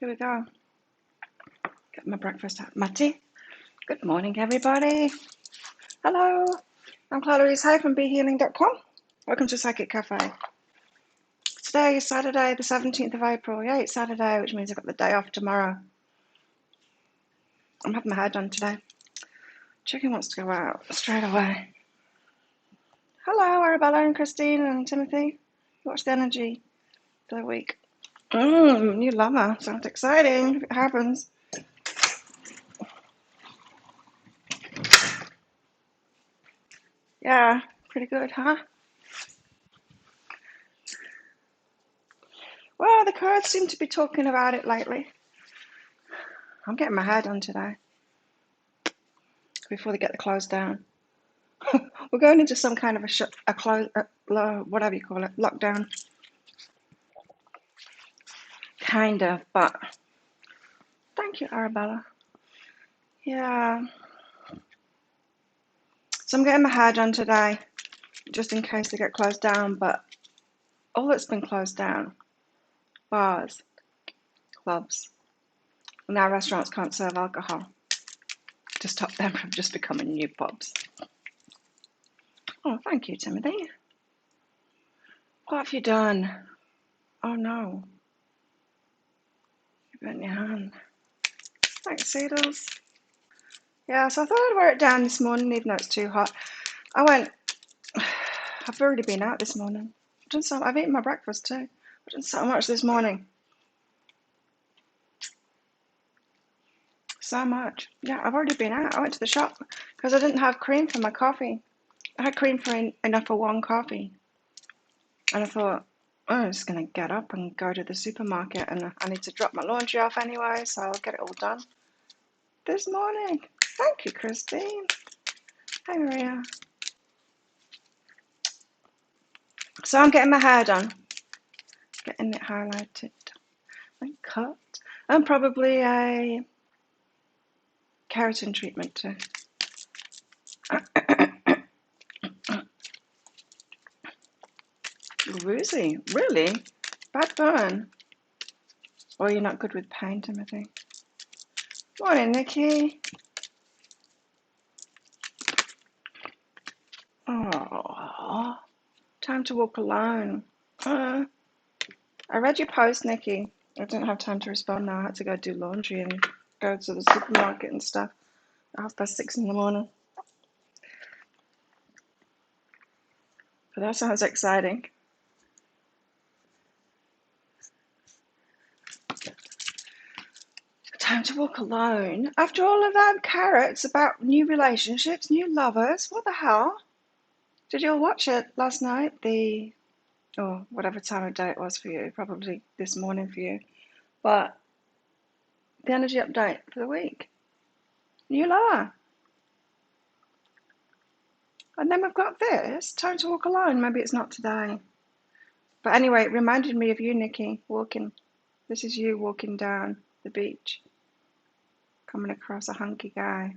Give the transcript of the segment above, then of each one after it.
Here we go. Get my breakfast out. Matty. Good morning, everybody. Hello. I'm Claire Louise Hay from BeHealing.com. Welcome to Psychic Cafe. Today is Saturday, the 17th of April. Yeah, it's Saturday, which means I've got the day off tomorrow. I'm having my hair done today. Chicken wants to go out straight away. Hello, Arabella and Christine and Timothy. Watch the energy for the week. New llama. Sounds exciting if it happens. Yeah, pretty good, huh? Well, the cards seem to be talking about it lately. I'm getting my hair done today before they get the clothes down. We're going into some kind of whatever you call it, lockdown. Kind of, but thank you, Arabella. Yeah. So I'm getting my hair done today, just in case they get closed down, but all that's been closed down, bars, clubs, now restaurants can't serve alcohol to stop them from just becoming new pubs. Oh, thank you, Timothy. What have you done? Oh no. You burnt your hand. Thanks, Seedles. Yeah, so I thought I'd wear it down this morning, even though it's too hot. I've already been out this morning. I've eaten my breakfast too. I've done so much this morning. So much. Yeah, I've already been out. I went to the shop because I didn't have cream for my coffee. I had cream for enough for one coffee. And I thought, oh, I'm just going to get up and go to the supermarket, and I need to drop my laundry off anyway, so I'll get it all done this morning. Thank you, Christine. Hi, Maria. So I'm getting my hair done, getting it highlighted and cut, and probably a keratin treatment too. Woozy, really? Bad burn? Or you're not good with pain, Timothy? Morning, Nikki. Oh, time to walk alone. I read your post, Nikki. I didn't have time to respond now. I had to go do laundry and go to the supermarket and stuff at 6:30 in the morning. But that sounds exciting. Time to walk alone. After all of that carrots about new relationships, new lovers, what the hell? Did you all watch it last night? Or whatever time of day it was for you, probably this morning for you. But the energy update for the week. New lover. And then we've got this, time to walk alone. Maybe it's not today. But anyway, it reminded me of you, Nikki, walking. This is you walking down the beach, coming across a hunky guy.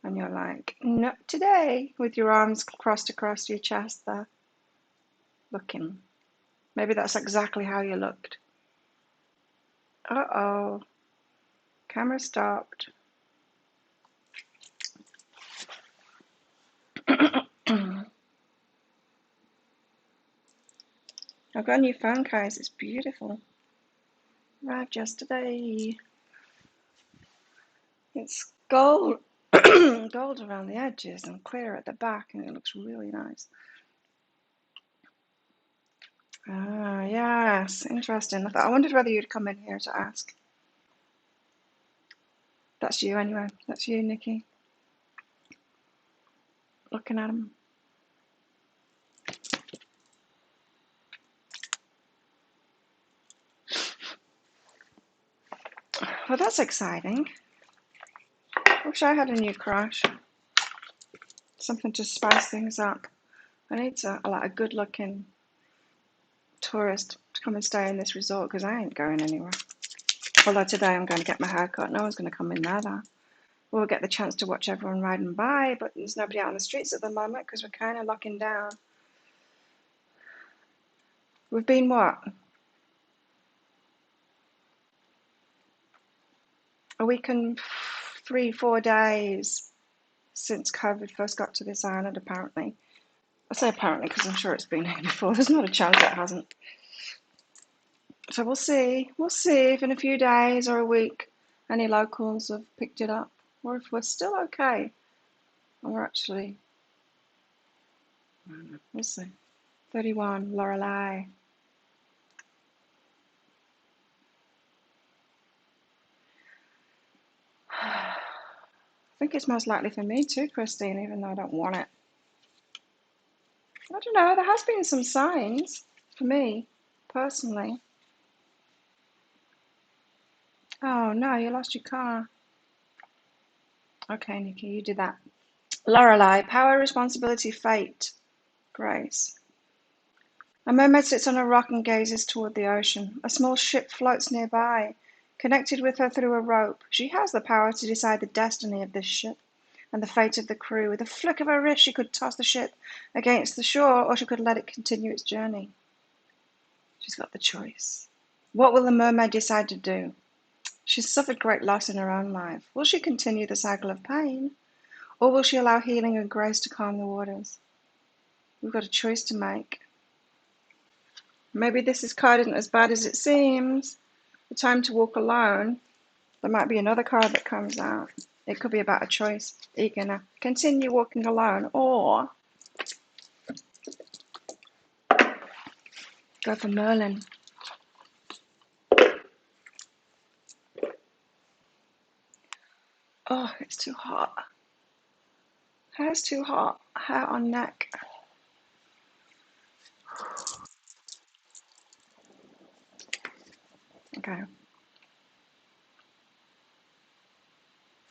And you're like, not today, with your arms crossed across your chest there, looking. Maybe that's exactly how you looked. Uh-oh. Camera stopped. I've got a new phone case. It's beautiful. Arrived yesterday. It's gold, gold around the edges and clear at the back, and it looks really nice. Ah, yes, interesting. I wondered whether you'd come in here to ask. That's you anyway. That's you, Nikki. Looking at him. Well, that's exciting. Wish I had a new crush. Something to spice things up. I need a good-looking tourist to come and stay in this resort because I ain't going anywhere. Although today I'm going to get my hair cut. No one's going to come in there, though. We'll get the chance to watch everyone riding by, but there's nobody out on the streets at the moment because we're kind of locking down. We've been what? a week and 3-4 days since COVID first got to this island, apparently. I say apparently because I'm sure it's been here before. There's not a chance it hasn't. So we'll see. We'll see if in a few days or a week any locals have picked it up, or if we're still okay and we're actually, I don't know, we'll see. 31, Lorelei. I think it's most likely for me too, Christine, even though I don't want it. I don't know, there has been some signs for me, personally. Oh no, you lost your car. Okay, Nikki, you do that. Lorelei, power, responsibility, fate, grace. A mermaid sits on a rock and gazes toward the ocean. A small ship floats nearby, connected with her through a rope. She has the power to decide the destiny of this ship and the fate of the crew. With a flick of her wrist, she could toss the ship against the shore, or she could let it continue its journey. She's got the choice. What will the mermaid decide to do? She's suffered great loss in her own life. Will she continue the cycle of pain, or will she allow healing and grace to calm the waters? We've got a choice to make. Maybe this card isn't as bad as it seems. The time to walk alone. There might be another card that comes out. It could be about a choice. Are you going to continue walking alone, or go for Merlin? Oh, it's too hot. Hair's too hot. Hair on neck. Okay. I'm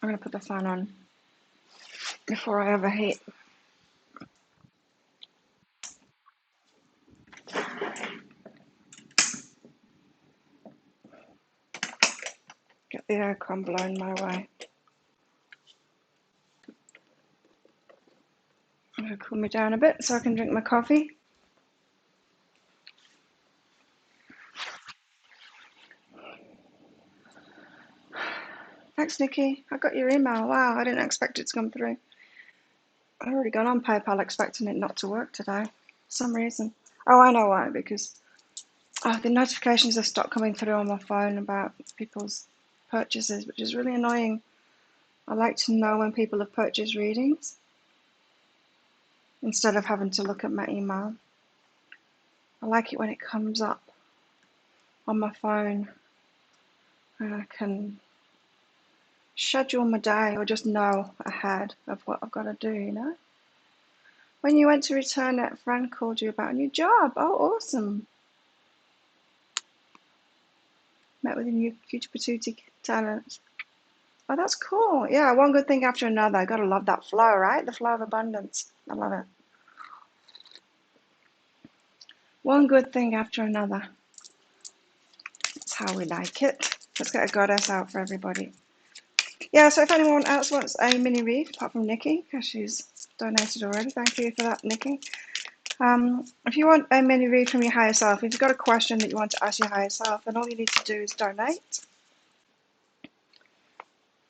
going to put the fan on before I overheat. Get the aircon blown my way. I'm going to cool me down a bit so I can drink my coffee. Thanks, Nikki. I got your email. Wow, I didn't expect it to come through. I'd already gone on PayPal expecting it not to work today for some reason. Oh, I know why, because the notifications have stopped coming through on my phone about people's purchases, which is really annoying. I like to know when people have purchased readings instead of having to look at my email. I like it when it comes up on my phone and I can schedule my day or just know ahead of what I've got to do, you know? When you went to return it, a friend called you about a new job. Oh, awesome. Met with a new future patootie talent. Oh, that's cool. Yeah, one good thing after another. Gotta love that flow, right? The flow of abundance. I love it. One good thing after another. That's how we like it. Let's get a goddess out for everybody. Yeah, so if anyone else wants a mini read, apart from Nikki, because she's donated already, thank you for that, Nikki. If you want a mini read from your higher self, if you've got a question that you want to ask your higher self, then all you need to do is donate.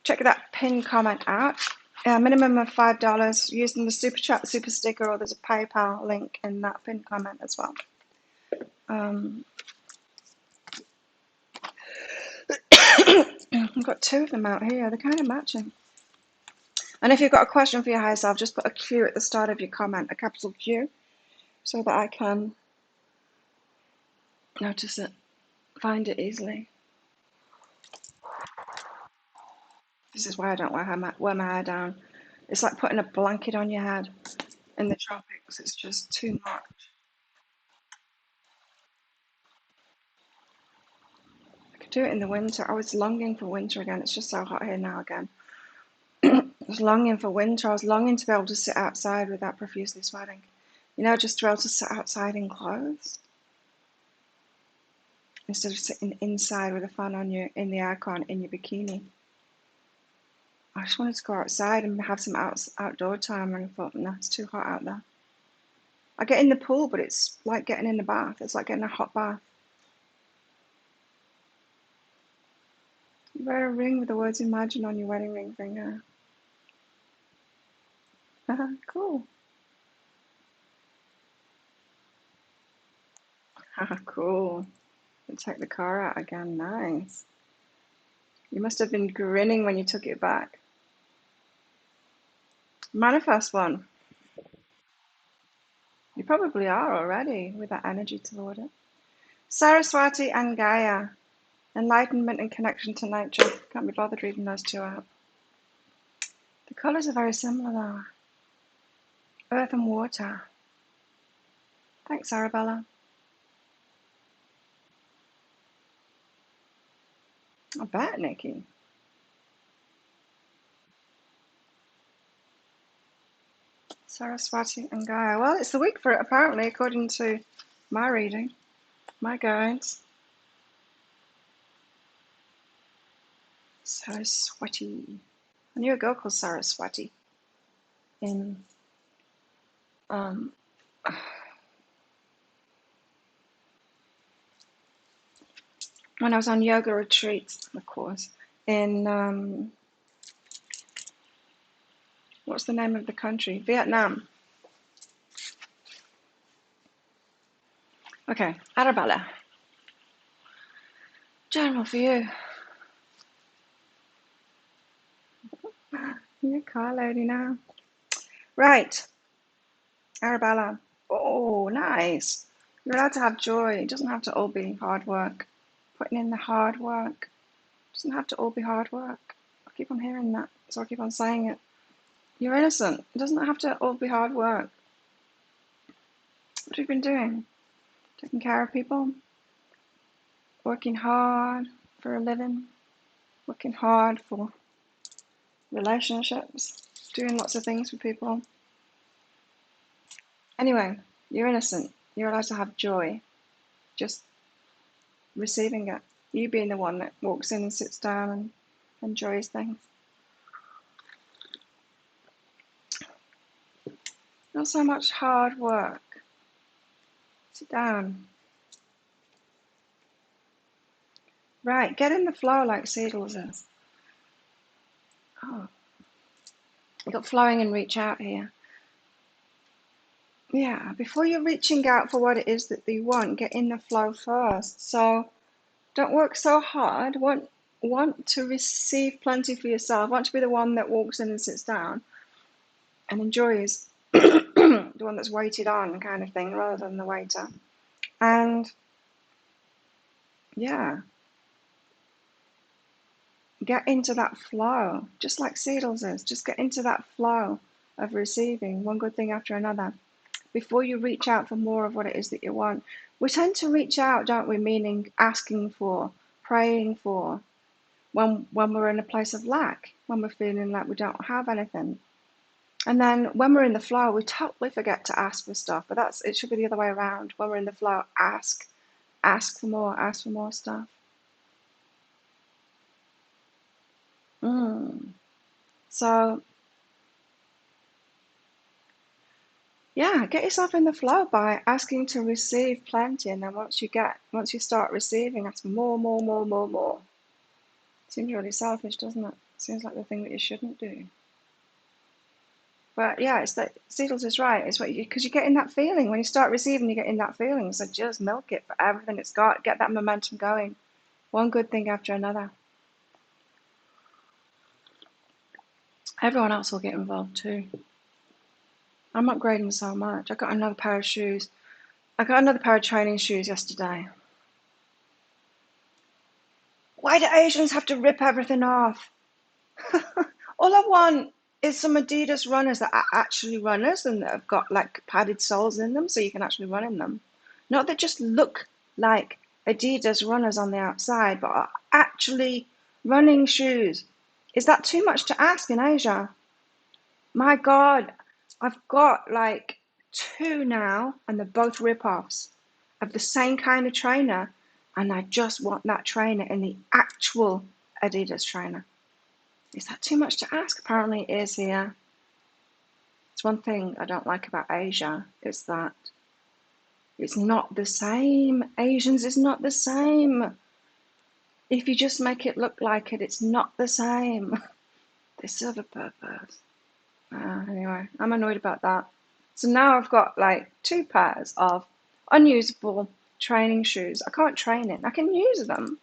Check that pinned comment out. Minimum of $5 using the super chat, super sticker, or there's a PayPal link in that pinned comment as well. I've got two of them out here. They're kind of matching. And if you've got a question for your higher self, just put a Q at the start of your comment, a capital Q, so that I can notice it, find it easily. This is why I don't wear my hair down. It's like putting a blanket on your head in the tropics. It's just too much. I could do it in the winter. I was longing for winter again. It's just so hot here now again. I was longing for winter. I was longing to be able to sit outside without profusely sweating. You know, just to be able to sit outside in clothes instead of sitting inside with a fan on you in the aircon in your bikini. I just wanted to go outside and have some outdoor time, and I thought, no, it's too hot out there. I get in the pool, but it's like getting in the bath. It's like getting a hot bath. You wear a ring with the words imagine on your wedding ring finger. Cool. Cool. And take the car out again. Nice. You must have been grinning when you took it back. Manifest one. You probably are already with that energy toward it. Saraswati and Gaia. Enlightenment and connection to nature. Can't be bothered reading those two out. The colours are very similar though. Earth and water. Thanks, Arabella. I bet, Nikki. Saraswati and Gaia. Well, it's the week for it, apparently, according to my reading, my guides. Saraswati. I knew a girl called Saraswati in when I was on yoga retreats, of course, in what's the name of the country? Vietnam. Okay, Arabella. General for you. You're a car lady now. Right, Arabella. Oh, nice. You're allowed to have joy. It doesn't have to all be hard work. Putting in the hard work. It doesn't have to all be hard work. I keep on hearing that, so I keep on saying it. You're innocent. It doesn't have to all be hard work. What have you been doing? Taking care of people? Working hard for a living? Working hard for relationships? Doing lots of things for people? Anyway, you're innocent. You're allowed to have joy. Just receiving it. You being the one that walks in and sits down and enjoys things. Not so much hard work. Sit down. Right, get in the flow like Seedles is. Oh, you got flowing and reach out here. Yeah, before you're reaching out for what it is that you want, get in the flow first. So don't work so hard. Want to receive plenty for yourself. Want to be the one that walks in and sits down and enjoys the one that's waited on kind of thing rather than the waiter. And yeah, get into that flow, just like Seedles is. Just get into that flow of receiving one good thing after another before you reach out for more of what it is that you want. We tend to reach out, don't we, meaning asking for, praying for, when we're in a place of lack, when we're feeling like we don't have anything. And then when we're in the flow, we totally forget to ask for stuff. But it should be the other way around. When we're in the flow, ask for more stuff. So yeah, get yourself in the flow by asking to receive plenty, and then once you start receiving, ask for more. Seems really selfish, doesn't it? Seems like the thing that you shouldn't do. But yeah, it's that Seedles is right. It's what because you get in that feeling when you start receiving, you get in that feeling. So just milk it for everything it's got. Get that momentum going. One good thing after another. Everyone else will get involved too. I'm upgrading so much. I got another pair of shoes. I got another pair of training shoes yesterday. Why do Asians have to rip everything off? All I want is some Adidas runners that are actually runners and that have got like padded soles in them so you can actually run in them. Not that just look like Adidas runners on the outside, but are actually running shoes. Is that too much to ask in Asia? My God, I've got like 2 now, and they're both rip-offs of the same kind of trainer, and I just want that trainer in the actual Adidas trainer. Is that too much to ask? Apparently it is here. It's one thing I don't like about Asia, is that it's not the same. Asians is not the same. If you just make it look like it, it's not the same. They serve a purpose. Anyway, I'm annoyed about that. So now I've got like 2 pairs of unusable training shoes. I can't train in. I can use them,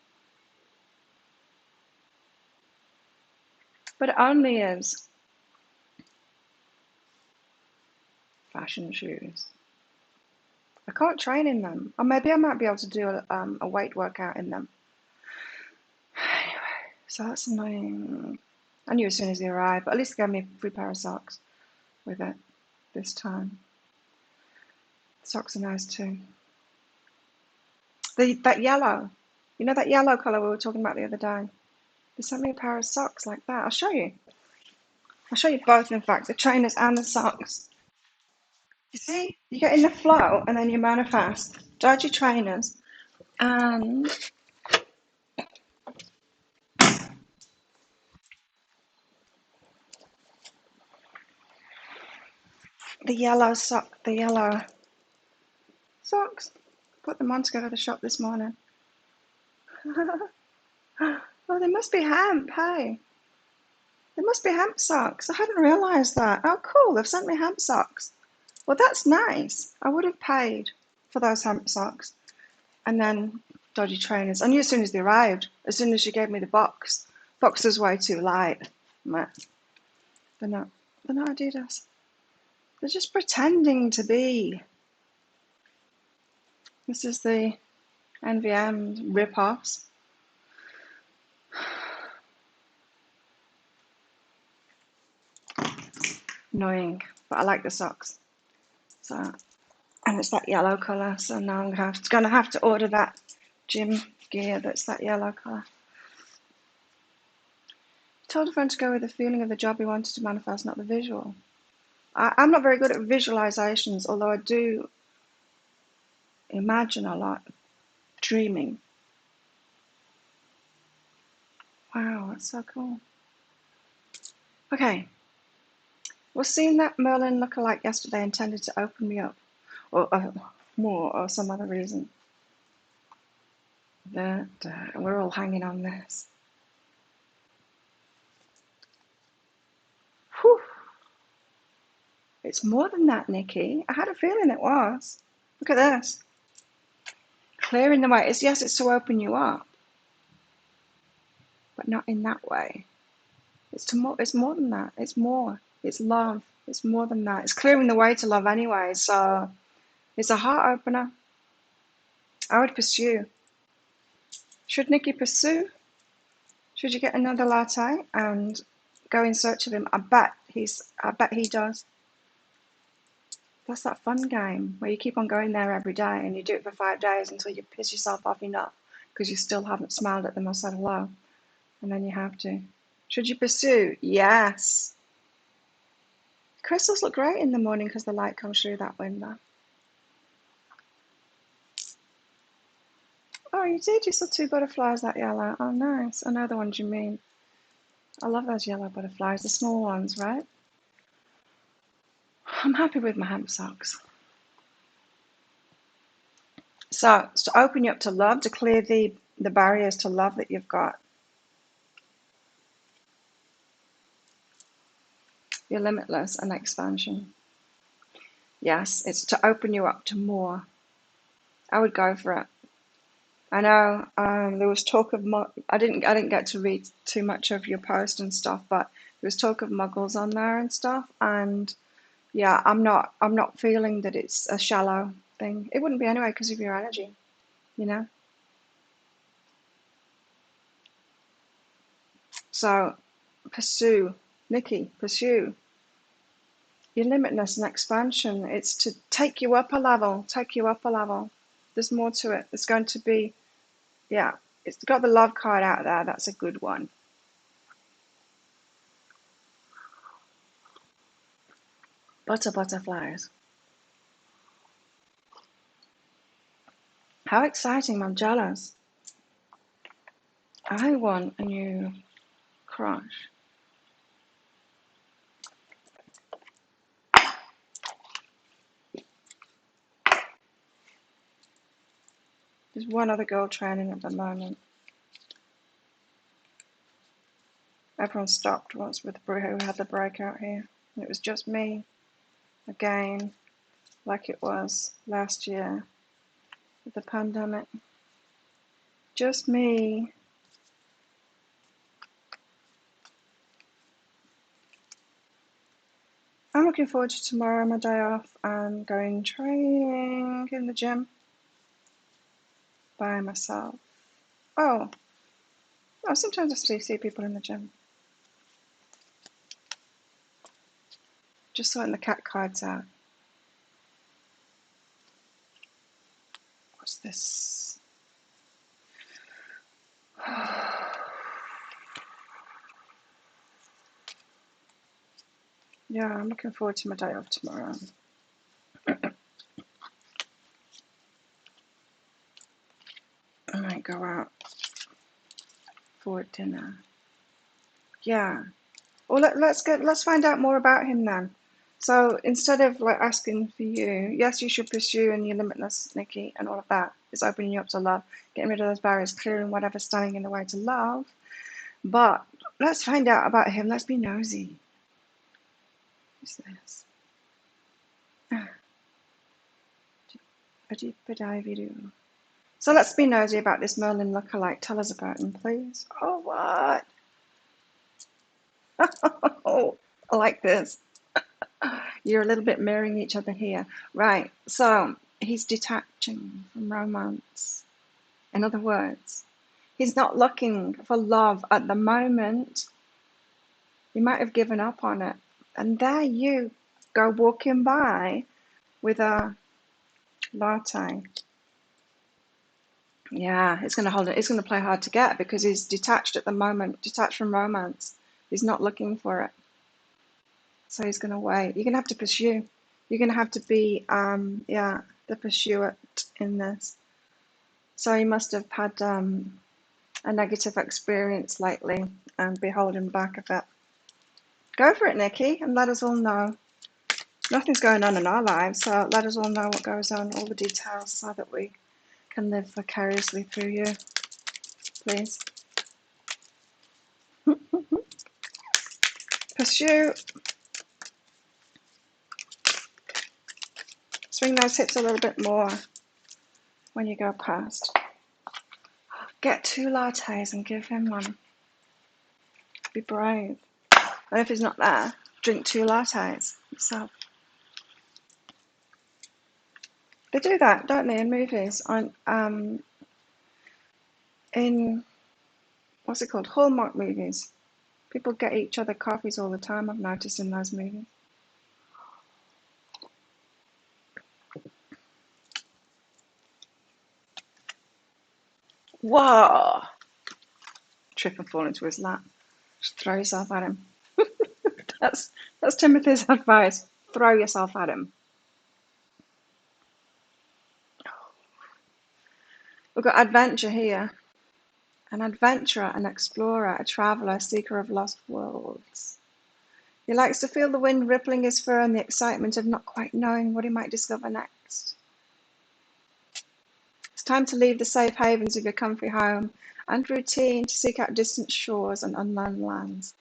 but it only is fashion shoes. I can't train in them. Or maybe I might be able to do a weight workout in them. Anyway, so that's annoying. I knew as soon as they arrived, but at least they gave me a free pair of socks with it this time. Socks are nice too. That yellow, you know that yellow colour we were talking about the other day? They sent me a pair of socks like that. I'll show you. I'll show you both, in fact, the trainers and the socks. You see, you get in the flow and then you manifest. Dodgy trainers and the yellow socks. Put them on to go to the shop this morning. Oh, they must be hemp, hey. They must be hemp socks. I hadn't realised that. Oh, cool, they've sent me hemp socks. Well, that's nice. I would have paid for those hemp socks. And then dodgy trainers. I knew as soon as they arrived, as soon as she gave me the box. Box was way too light. They're not Adidas. They're just pretending to be. This is the NVM rip-offs. Annoying, but I like the socks. So, and it's that yellow colour, so now I'm gonna have to order that gym gear that's that yellow colour. Told a friend to go with the feeling of the job he wanted to manifest, not the visual. I'm not very good at visualizations, although I do imagine a lot, dreaming. Wow, that's so cool. Okay, was seeing that Merlin lookalike yesterday intended to open me up, or more, or some other reason? We're all hanging on this. Whew. It's more than that, Nikki. I had a feeling it was. Look at this. Clearing the way. Yes, it's to open you up, but not in that way. It's more than that. It's more. It's love. It's more than that. It's clearing the way to love anyway. So it's a heart opener. I would pursue. Should Nikki pursue? Should you get another latte and go in search of him? I bet he does. That's that fun game where you keep on going there every day and you do it for 5 days until you piss yourself off enough because you still haven't smiled at them or said hello. And then you have to. Should you pursue? Yes. Crystals look great in the morning because the light comes through that window. Oh, you did? You saw 2 butterflies that yellow. Oh, nice. I know the ones you mean. I love those yellow butterflies, the small ones, right? I'm happy with my hemp socks. So it's to open you up to love, to clear the barriers to love that you've got. You're limitless and expansion. Yes, it's to open you up to more. I would go for it. I know there was talk of I didn't get to read too much of your post and stuff, but there was talk of muggles on there and stuff, and yeah, I'm not feeling that it's a shallow thing. It wouldn't be anyway because of your energy, you know. So pursue, Nikki, pursue your limitless and expansion. It's to take you up a level, take you up a level. There's more to it. It's going to be, yeah, it's got the love card out there. That's a good one. Butterflies. How exciting, I'm jealous. I want a new crush. There's one other girl training at the moment. Everyone stopped once with who had the breakout here. And it was just me, again, like it was last year with the pandemic. Just me. I'm looking forward to tomorrow, my day off. I'm going training in the gym by myself. Oh, no, sometimes I still see people in the gym. Just sorting the cat cards out. What's this? Yeah, I'm looking forward to my day off tomorrow. I might go out for dinner. Yeah. Well, let's find out more about him then. So instead of like asking for you, yes, you should pursue and your limitless, Nikki, and all of that is opening you up to love, getting rid of those barriers, clearing whatever's standing in the way to love. But let's find out about him. Let's be nosy. Who's this? So let's be nosy about this Merlin lookalike. Tell us about him, please. Oh, what? Oh, I like this. You're a little bit mirroring each other here. Right, so he's detaching from romance. In other words, he's not looking for love at the moment. He might have given up on it. And there you go walking by with a latte. Yeah, it's going to hold it. It's going to play hard to get because he's detached at the moment, detached from romance. He's not looking for it. So he's going to wait. You're going to have to pursue. You're going to have to be, the pursuer in this. So he must have had a negative experience lately and be holding back a bit. Go for it, Nikki, and let us all know. Nothing's going on in our lives, so let us all know what goes on, all the details, so that we can live vicariously through you, please. Pursue. Swing those hips a little bit more when you go past. Get 2 lattes and give him one. Be brave. And if he's not there, drink 2 lattes yourself. They do that, don't they, in movies? In what's it called? Hallmark movies. People get each other coffees all the time, I've noticed in those movies. Whoa! Trip and fall into his lap. Just throw yourself at him. That's Timothy's advice. Throw yourself at him. We've got adventure here. An adventurer, an explorer, a traveller, a seeker of lost worlds. He likes to feel the wind rippling his fur and the excitement of not quite knowing what he might discover next. It's time to leave the safe havens of your comfy home and routine to seek out distant shores and unknown lands.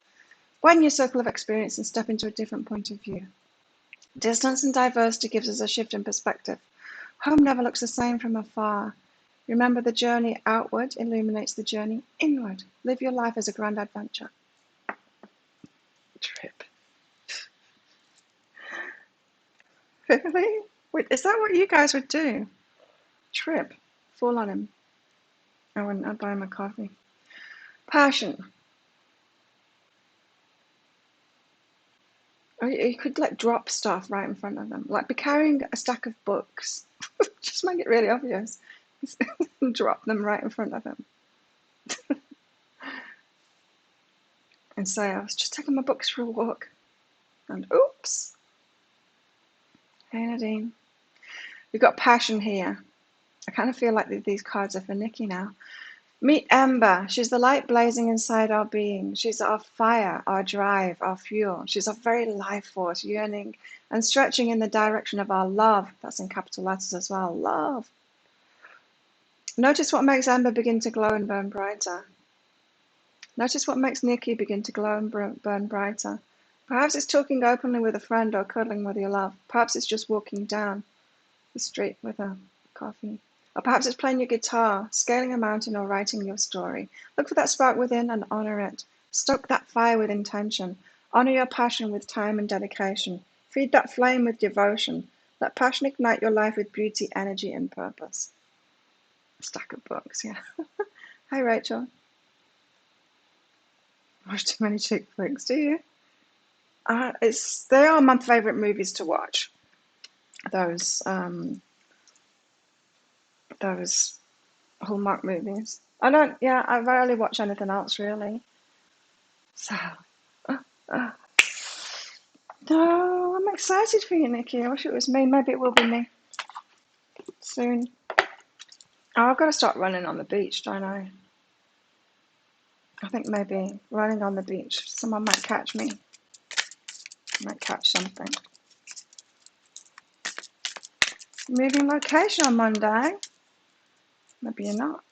Widen your circle of experience and step into a different point of view. Distance and diversity gives us a shift in perspective. Home never looks the same from afar. Remember, the journey outward illuminates the journey inward. Live your life as a grand adventure. Trip. Really? Wait, is that what you guys would do? Trip. Fall on him. I wouldn't. I'd buy him a coffee. Passion. Or you could like drop stuff right in front of them. Like be carrying a stack of books. Just make it really obvious. Drop them right in front of them. And say, I was just taking my books for a walk. And oops. Hey Nadine. We've got passion here. I kind of feel like these cards are for Nikki now. Meet Ember. She's the light blazing inside our being. She's our fire, our drive, our fuel. She's our very life force, yearning and stretching in the direction of our love. That's in capital letters as well. Love. Notice what makes Ember begin to glow and burn brighter. Notice what makes Nikki begin to glow and burn brighter. Perhaps it's talking openly with a friend or cuddling with your love. Perhaps it's just walking down the street with a coffee. Or perhaps it's playing your guitar, scaling a mountain, or writing your story. Look for that spark within and honor it. Stoke that fire with intention. Honor your passion with time and dedication. Feed that flame with devotion. Let passion ignite your life with beauty, energy, and purpose. A stack of books, yeah. Hi, Rachel. Watch too many chick flicks, do you? They are my favourite movies to watch. Those Hallmark movies. I rarely watch anything else really. So, no, I'm excited for you, Nikki. I wish it was me. Maybe it will be me soon. Oh, I've got to start running on the beach, don't I? I think maybe running on the beach. Someone might catch me. Might catch something. Moving location on Monday. Maybe you're not.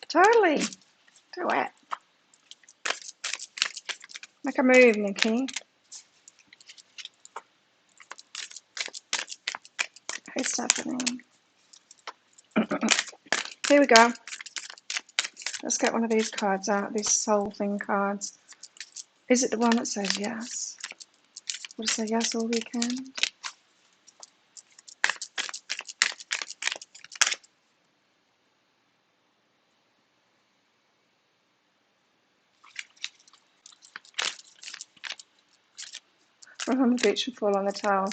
Totally. Do it. Make a move, Nikki. Hey, Stephanie. Here we go. Let's get one of these cards out, these soul thing cards. Is it the one that says yes? Will it say yes all weekend? Run on the beach and fall on the towel.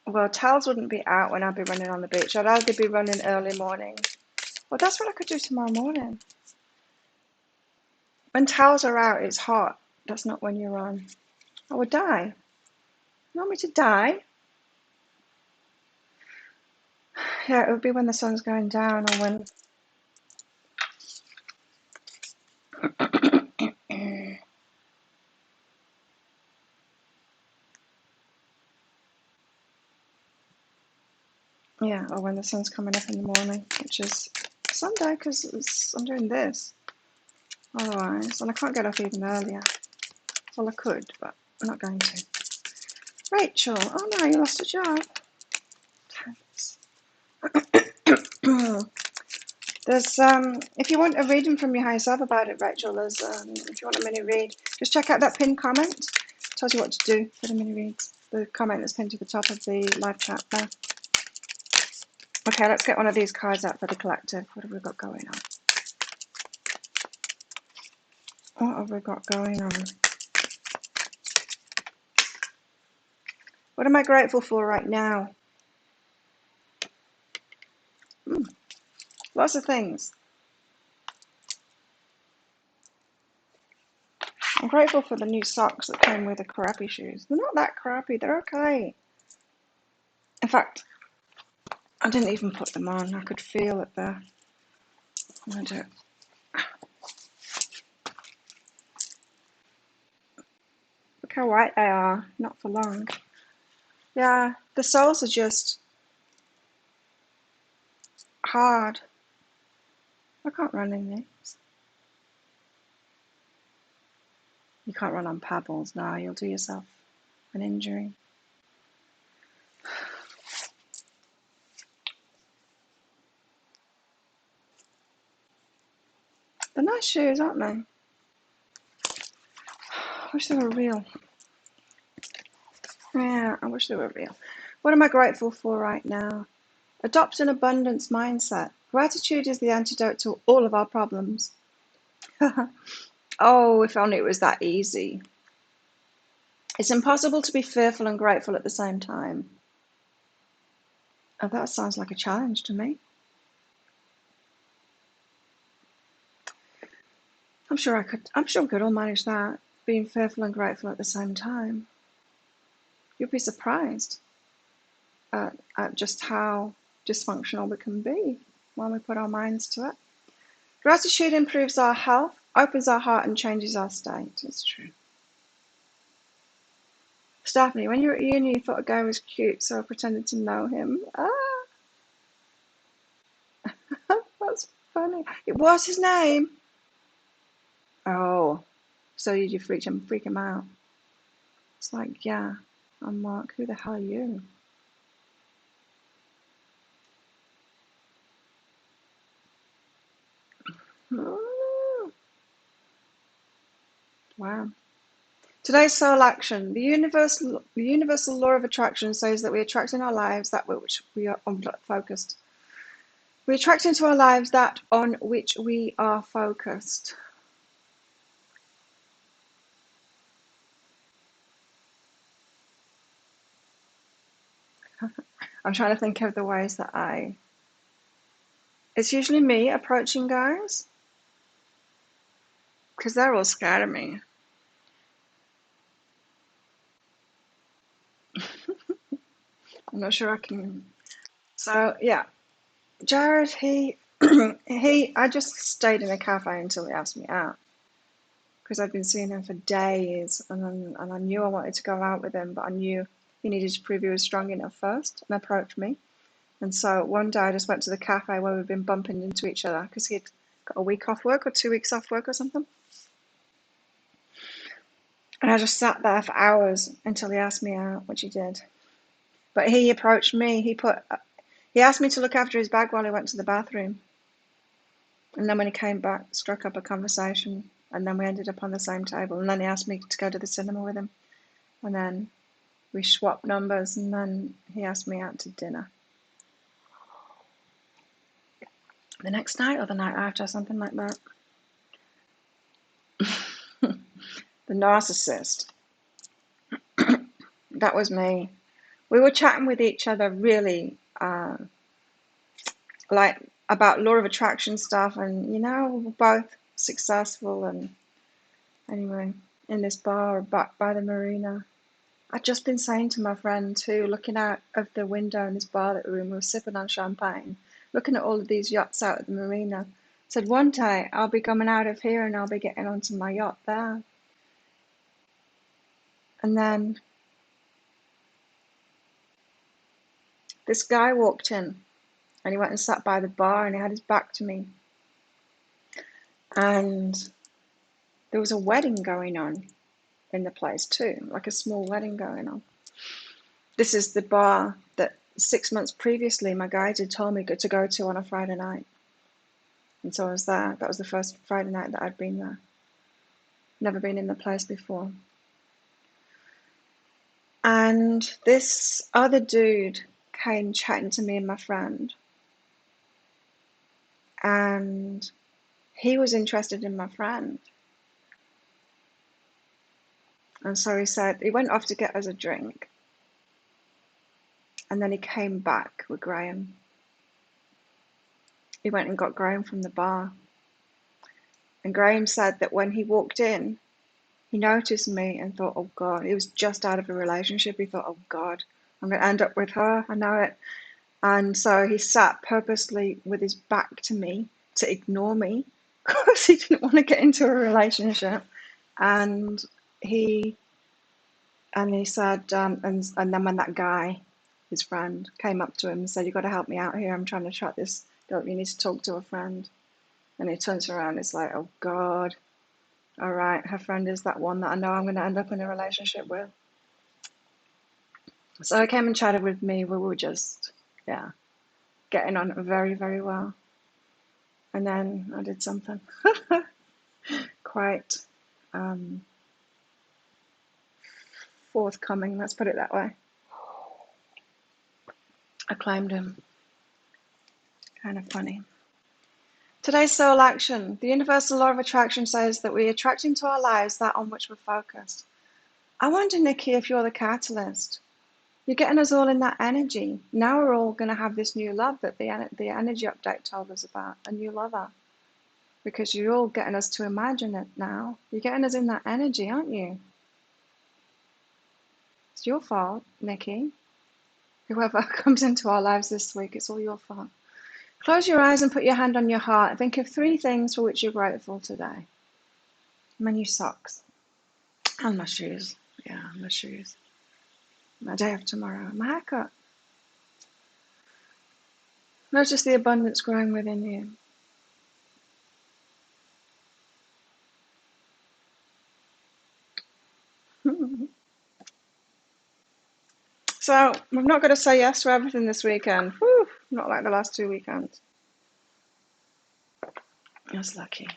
Well, towels wouldn't be out when I'd be running on the beach. I'd either be running early morning. Well, that's what I could do tomorrow morning. When towels are out, it's hot. That's not when you're on. I would die. You want me to die? Yeah, it would be when the sun's going down or when... Yeah, or when the sun's coming up in the morning, which is Sunday because I'm doing this. Otherwise, and I can't get up even earlier. Well, I could, but I'm not going to. Rachel, oh no, you lost a job. Thanks. There's if you want a reading from your higher self about it, Rachel, there's if you want a mini read, just check out that pinned comment. It tells you what to do for the mini reads. The comment that's pinned to the top of the live chat there. Okay, let's get one of these cards out for the collective. What have we got going on? What have we got going on? What am I grateful for right now? Lots of things. I'm grateful for the new socks that came with the crappy shoes. They're not that crappy, they're okay. In fact, I didn't even put them on. I could feel it there. I'm going to do it. Look how white they are. Not for long. Yeah, the soles are just hard. I can't run in these. You can't run on pebbles now. You'll do yourself an injury. They're nice shoes, aren't they? I wish they were real. Yeah, I wish they were real. What am I grateful for right now? Adopt an abundance mindset. Gratitude is the antidote to all of our problems. Oh, if only it was that easy. It's impossible to be fearful and grateful at the same time. Oh, that sounds like a challenge to me. I'm sure we could all manage that, being fearful and grateful at the same time. You'll be surprised at just how dysfunctional we can be when we put our minds to it. Gratitude improves our health, opens our heart, and changes our state. It's true. Stephanie, when you were at uni, you thought a guy was cute, so I pretended to know him. Ah, Funny. What's his name? Oh, so did you freak him out? It's like, yeah. I'm Mark. Who the hell are you? Oh, wow. Today's soul action. The universal law of attraction says that we attract in our lives that which we are focused. We attract into our lives that on which we are focused. I'm trying to think of the ways that it's usually me approaching guys because they're all scared of me. I'm not sure I can. So yeah, Jared, I just stayed in a cafe until he asked me out because I'd been seeing him for days, and I knew I wanted to go out with him, but I knew he needed to prove he was strong enough first and approach me. And so one day I just went to the cafe where we'd been bumping into each other because he'd got a week off work or 2 weeks off work or something. And I just sat there for hours until he asked me out, which he did. But he approached me. He asked me to look after his bag while he went to the bathroom. And then when he came back, struck up a conversation. And then we ended up on the same table. And then he asked me to go to the cinema with him. And then we swapped numbers. And then he asked me out to dinner. The next night or the night after, something like that. The narcissist. That was me. We were chatting with each other really like about law of attraction stuff, and we're both successful. And anyway, in this bar back by the marina, I'd just been saying to my friend too, looking out of the window in this bar that we were in, we were sipping on champagne, looking at all of these yachts out at the marina. Said one day I'll be coming out of here and I'll be getting onto my yacht there. And then this guy walked in and he went and sat by the bar and he had his back to me. And there was a wedding going on in the place too, like a small wedding going on. This is the bar that 6 months previously my guide had told me to go to on a Friday night. And so I was there. That was the first Friday night that I'd been there. Never been in the place before. And this other dude came chatting to me and my friend. And he was interested in my friend. And so he went off to get us a drink. And then he came back with Graham. He went and got Graham from the bar. And Graham said that when he walked in, he noticed me and thought, oh God, he was just out of a relationship. He thought, oh God, I'm going to end up with her. I know it. And so he sat purposely with his back to me to ignore me because he didn't want to get into a relationship. And he said, and then when that guy, his friend, came up to him and said, you've got to help me out here. I'm trying to track this girl. You need to talk to a friend. And he turns around. It's like, oh God. All right, her friend is that one that I know I'm going to end up in a relationship with. So he came and chatted with me. We were just, getting on very, very well. And then I did something quite forthcoming, let's put it that way. I claimed him. Kind of funny. Today's soul action. The universal law of attraction says that we attract into our lives that on which we're focused. I wonder, Nikki, if you're the catalyst. You're getting us all in that energy. Now we're all going to have this new love that the energy update told us about, a new lover. Because you're all getting us to imagine it now. You're getting us in that energy, aren't you? It's your fault, Nikki. Whoever comes into our lives this week, it's all your fault. Close your eyes and put your hand on your heart and think of 3 things for which you're grateful today. My new socks. And my shoes. Yeah, my shoes. My day of tomorrow. My haircut. Notice the abundance growing within you. So I'm not going to say yes to everything this weekend. Whew, not like the last 2 weekends. I was lucky.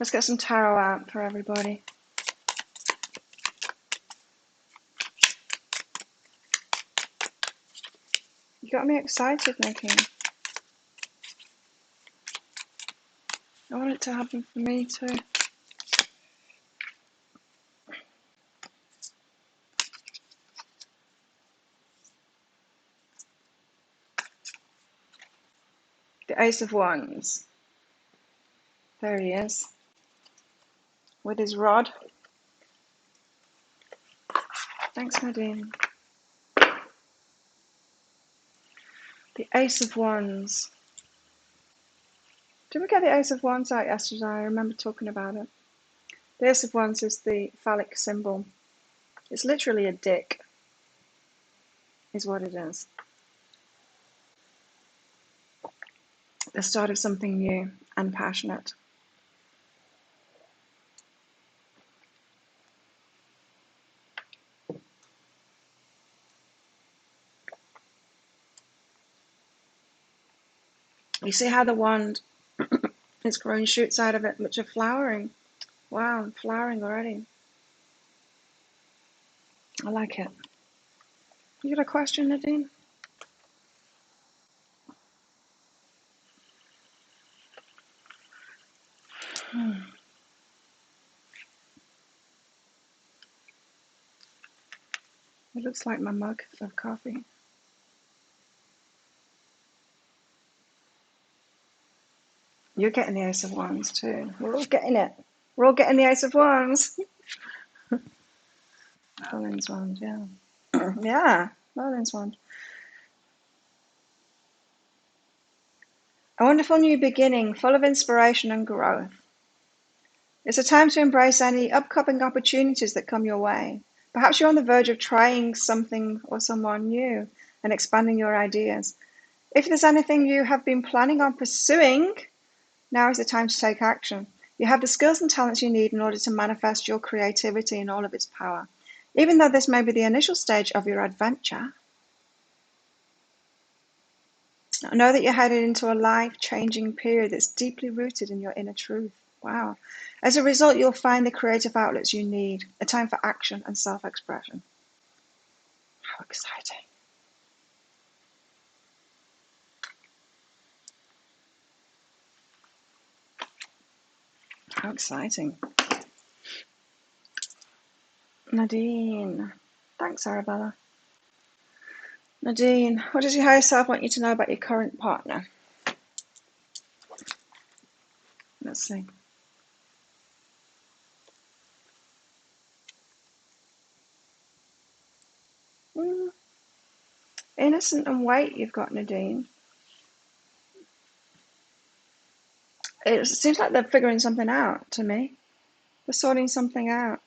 Let's get some tarot out for everybody. You got me excited, Nikki. I want it to happen for me too. The Ace of Wands. There he is. With his rod. Thanks, Nadine. The Ace of Wands. Did we get the Ace of Wands out yesterday? I remember talking about it. The Ace of Wands is the phallic symbol. It's literally a dick, is what it is. The start of something new and passionate. You see how the wand, it's growing shoots out of it, which are flowering. Wow, flowering already. I like it. You got a question, Nadine? It looks like my mug of coffee. You're getting the Ace of Wands too. We're all getting it. We're all getting the Ace of Wands. Llewllyn's wand, yeah. Yeah, Llewllyn's wand. A wonderful new beginning, full of inspiration and growth. It's a time to embrace any upcoming opportunities that come your way. Perhaps you're on the verge of trying something or someone new and expanding your ideas. If there's anything you have been planning on pursuing, now is the time to take action. You have the skills and talents you need in order to manifest your creativity in all of its power. Even though this may be the initial stage of your adventure, know that you're headed into a life-changing period that's deeply rooted in your inner truth. Wow. As a result, you'll find the creative outlets you need, a time for action and self-expression. How exciting. How exciting. Nadine. Thanks, Arabella. Nadine, what does your higher self want you to know about your current partner? Let's see. Innocent and wait you've got, Nadine. It seems like they're figuring something out to me. They're sorting something out.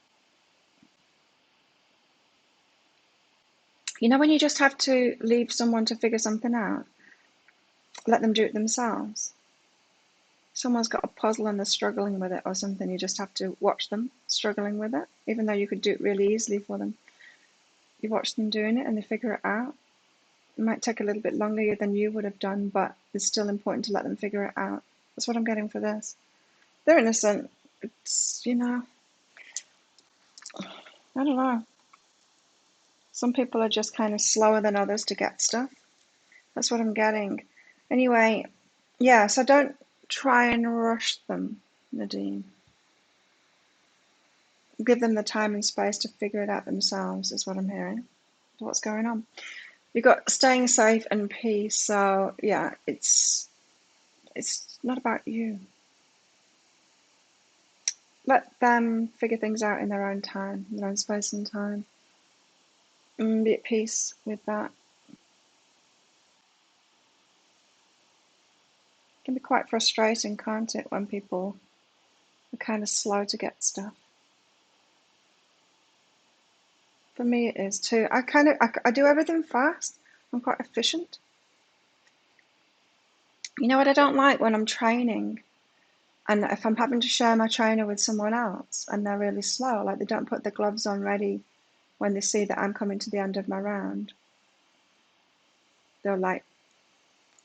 You know when you just have to leave someone to figure something out? Let them do it themselves. Someone's got a puzzle and they're struggling with it or something. You just have to watch them struggling with it, even though you could do it really easily for them. You watch them doing it and they figure it out. It might take a little bit longer than you would have done, but it's still important to let them figure it out. That's what I'm getting for this. They're innocent. It's, I don't know. Some people are just kind of slower than others to get stuff. That's what I'm getting. Anyway, yeah, so don't try and rush them, Nadine. Give them the time and space to figure it out themselves, is what I'm hearing. What's going on? You've got staying safe and peace, so yeah, it's not about you. Let them figure things out in their own time, in their own space and time. And be at peace with that. It can be quite frustrating, can't it, when people are kind of slow to get stuff. For me, it is too. I do everything fast. I'm quite efficient. You know what I don't like when I'm training? And if I'm having to share my trainer with someone else and they're really slow, like they don't put the gloves on ready when they see that I'm coming to the end of my round, they're like,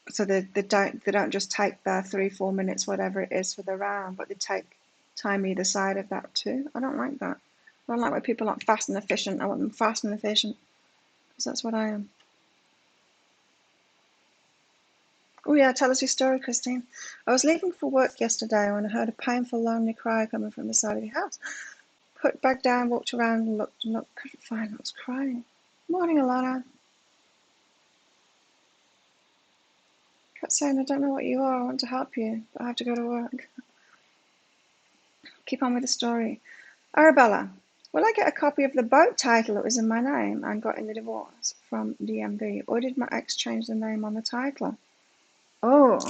so they don't just take their 3-4 minutes, whatever it is for the round, but they take time either side of that too. I don't like that. I don't like when people aren't fast and efficient. I want them fast and efficient, because that's what I am. Oh yeah, tell us your story, Christine. I was leaving for work yesterday when I heard a painful, lonely cry coming from the side of your house. Put back down, walked around and looked, couldn't find what was crying. Morning, Alana. Kept saying, I don't know what you are, I want to help you, but I have to go to work. Keep on with the story. Arabella, will I get a copy of the boat title that was in my name and got in the divorce from DMV, or did my ex change the name on the title? Oh,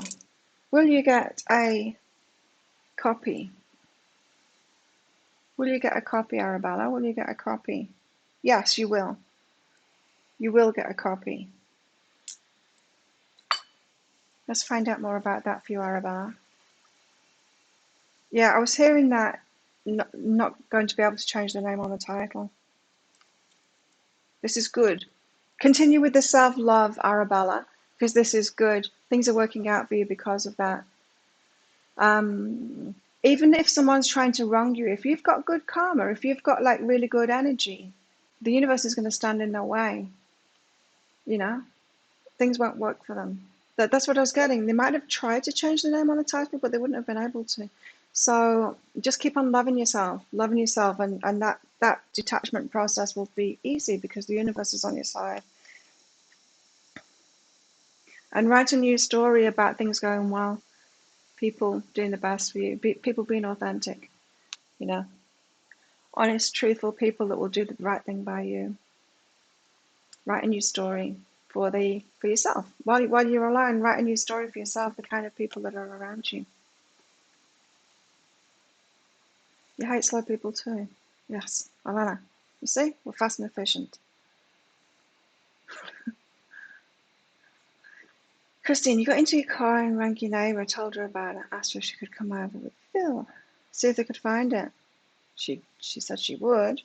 will you get a copy? Will you get a copy, Arabella? Will you get a copy? Yes, you will. You will get a copy. Let's find out more about that for you, Arabella. Yeah, I was hearing that not going to be able to change the name on the title. This is good. Continue with the self-love, Arabella, because this is good. Things are working out for you because of that. Even if someone's trying to wrong you, if you've got good karma, if you've got like really good energy, the universe is going to stand in their way. You know, things won't work for them. That's what I was getting. They might have tried to change the name on the title, but they wouldn't have been able to. So just keep on loving yourself, and that detachment process will be easy because the universe is on your side. And write a new story about things going well, people doing the best for you, people being authentic, you know, honest, truthful people that will do the right thing by you. Write a new story for yourself. While you're alone, write a new story for yourself, the kind of people that are around you. You hate slow people too. Yes, Alana. You see, we're fast and efficient. Christine, you got into your car and rang your neighbour, told her about it, asked her if she could come over with Phil, see if they could find it. She said she would.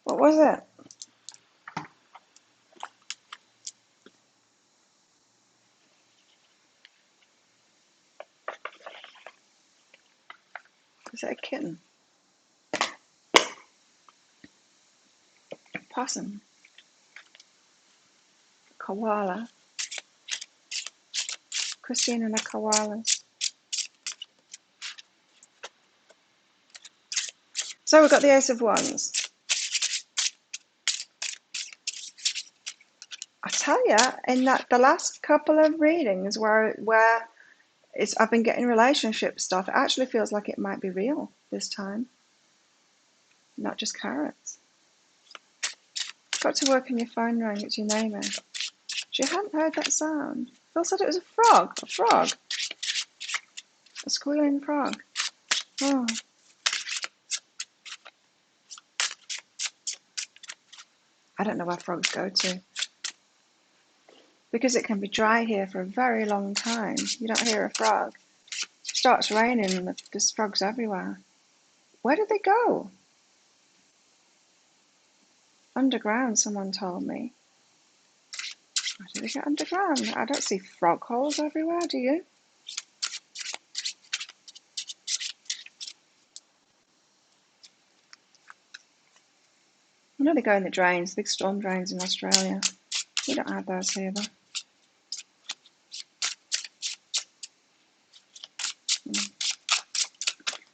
What was it? Was it a kitten? Possum? Koala? Christine and the koalas. So we've got the Ace of Wands. I tell you, in the last couple of readings where I've been getting relationship stuff, it actually feels like it might be real this time, not just carrots. Got to work on your phone ring. It's your neighbour. She hadn't heard that sound. Phil said it was a frog. A squealing frog. Oh. I don't know where frogs go to. Because it can be dry here for a very long time. You don't hear a frog. It starts raining and there's frogs everywhere. Where did they go? Underground, someone told me. Where did they get underground? I don't see frog holes everywhere, do you? I know they go in the drains, big storm drains in Australia. We don't have those here though.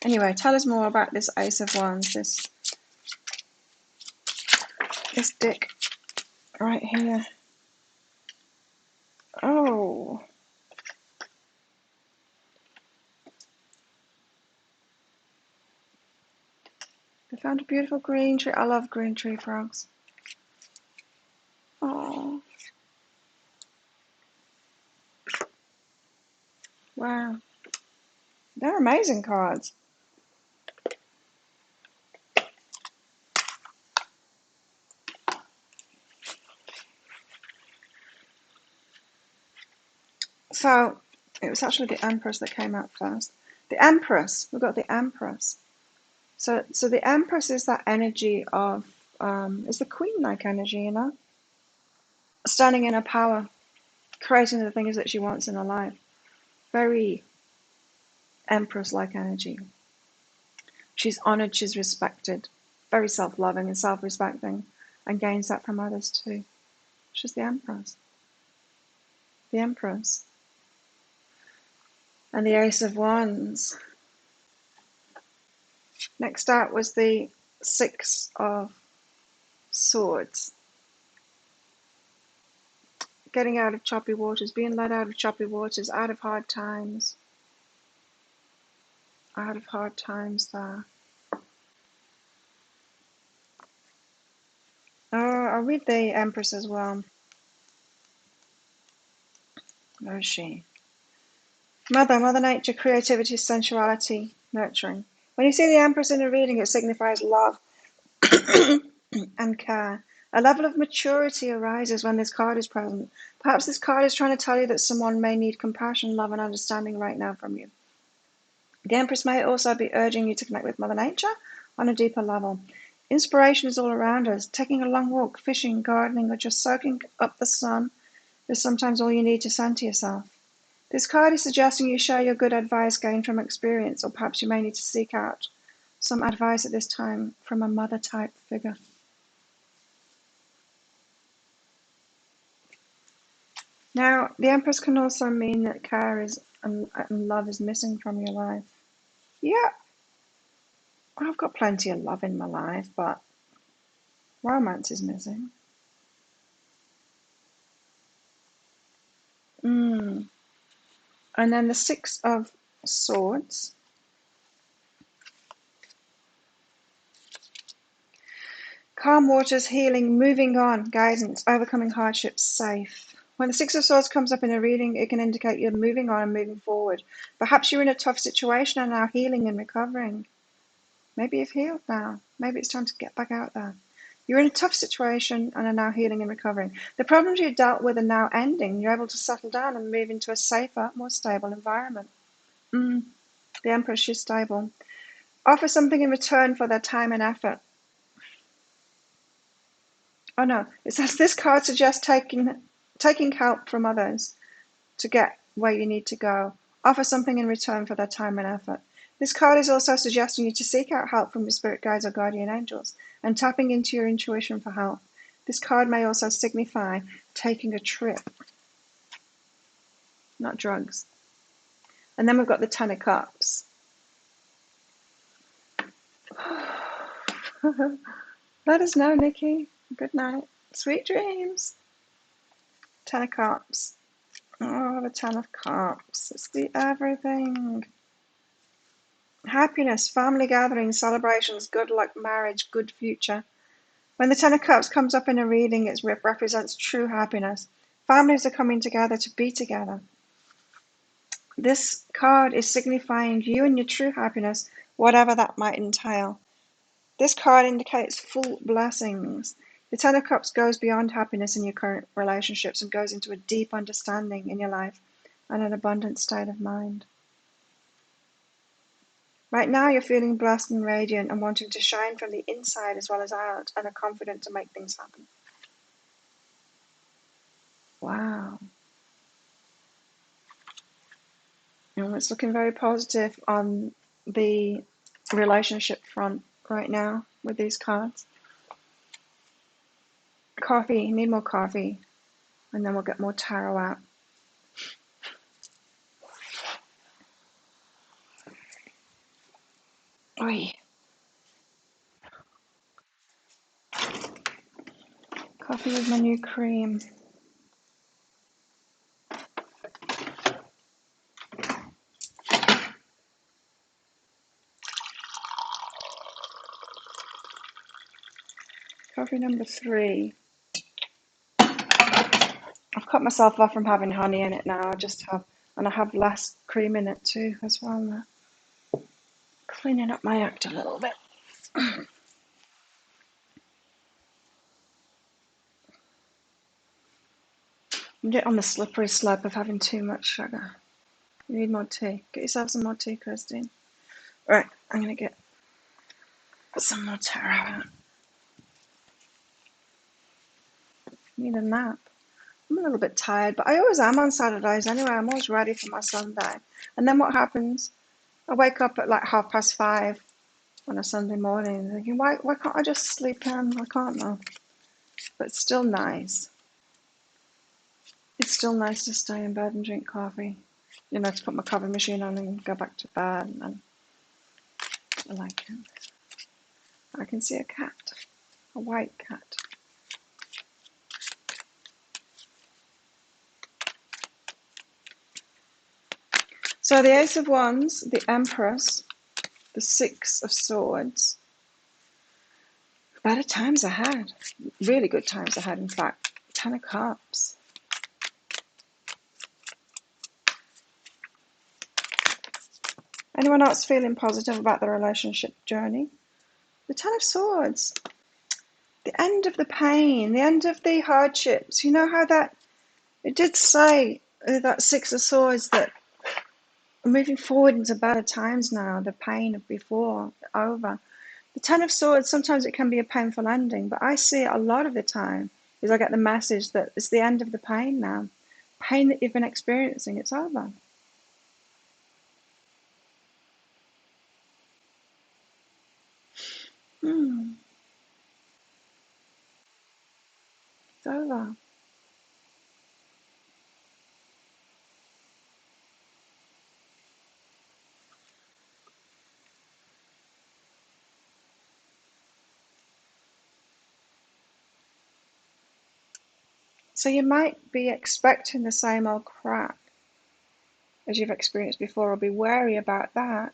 Anyway, tell us more about this Ace of Wands, this dick right here. Oh. They found a beautiful green tree. I love green tree frogs. Oh. Wow. They're amazing cards. So, it was actually the Empress that came out first. The Empress. We've got the Empress. So the Empress is that energy of, is the queen-like energy, you know? Standing in her power, creating the things that she wants in her life. Very Empress-like energy. She's honored, she's respected, very self-loving and self-respecting, and gains that from others too. She's the Empress. The Empress. And the Ace of Wands. Next up was the Six of Swords. Getting out of choppy waters, being led out of choppy waters, out of hard times. Out of hard times there. I'll read the Empress as well. Where is she? Mother Nature, creativity, sensuality, nurturing. When you see the Empress in a reading, it signifies love and care. A level of maturity arises when this card is present. Perhaps this card is trying to tell you that someone may need compassion, love, and understanding right now from you. The Empress may also be urging you to connect with Mother Nature on a deeper level. Inspiration is all around us. Taking a long walk, fishing, gardening, or just soaking up the sun is sometimes all you need to center yourself. This card is suggesting you share your good advice gained from experience, or perhaps you may need to seek out some advice at this time from a mother-type figure. Now, the Empress can also mean that care is and love is missing from your life. Yeah, I've got plenty of love in my life, but romance is missing. And then the Six of Swords. Calm waters, healing, moving on, guidance, overcoming hardships, safe. When the Six of Swords comes up in a reading, it can indicate you're moving on and moving forward. Perhaps you're in a tough situation and now healing and recovering. Maybe you've healed now. Maybe it's time to get back out there. You're in a tough situation and are now healing and recovering. The problems you dealt with are now ending. You're able to settle down and move into a safer, more stable environment. The Empress, she's stable. Offer something in return for their time and effort. Oh no, it says this card suggests taking help from others to get where you need to go. Offer something in return for their time and effort. This card is also suggesting you to seek out help from your spirit guides or guardian angels and tapping into your intuition for help. This card may also signify taking a trip, not drugs. And then we've got the Ten of Cups. Let us know, Nikki. Good night. Sweet dreams. Ten of Cups. Oh, the Ten of Cups. It's the everything. Happiness, family gatherings, celebrations, good luck, marriage, good future. When the Ten of Cups comes up in a reading, it represents true happiness. Families are coming together to be together. This card is signifying you and your true happiness, whatever that might entail. This card indicates full blessings. The Ten of Cups goes beyond happiness in your current relationships and goes into a deep understanding in your life and an abundant state of mind. Right now you're feeling blessed and radiant and wanting to shine from the inside as well as out and are confident to make things happen. Wow. And it's looking very positive on the relationship front right now with these cards. Coffee, need more coffee, and then we'll get more tarot out. Oi. Coffee with my new cream. Coffee number 3. I've cut myself off from having honey in it now. I have less cream in it too as well now. Cleaning up my act a little bit. I'm on the slippery slope of having too much sugar. You need more tea. Get yourself some more tea, Christine. Right, I'm going to get some more tarot. Need a nap. I'm a little bit tired, but I always am on Saturdays anyway. I'm always ready for my Sunday. And then what happens? I wake up at like 5:30 on a Sunday morning thinking, why can't I just sleep in? I can't now. But it's still nice. It's still nice to stay in bed and drink coffee. You know, to put my coffee machine on and go back to bed. And I like it. I can see a cat. A white cat. So the Ace of Wands, the Empress, the Six of Swords. Better times ahead. Really good times ahead, in fact. Ten of Cups. Anyone else feeling positive about the relationship journey? The Ten of Swords. The end of the pain, the end of the hardships. You know how that, it did say, that Six of Swords, that moving forward into better times now, the pain of before, over. The Ten of Swords, sometimes it can be a painful ending, but I see it a lot of the time is I get the message that it's the end of the pain now. Pain that you've been experiencing, it's over. It's over. So you might be expecting the same old crap as you've experienced before, or be wary about that.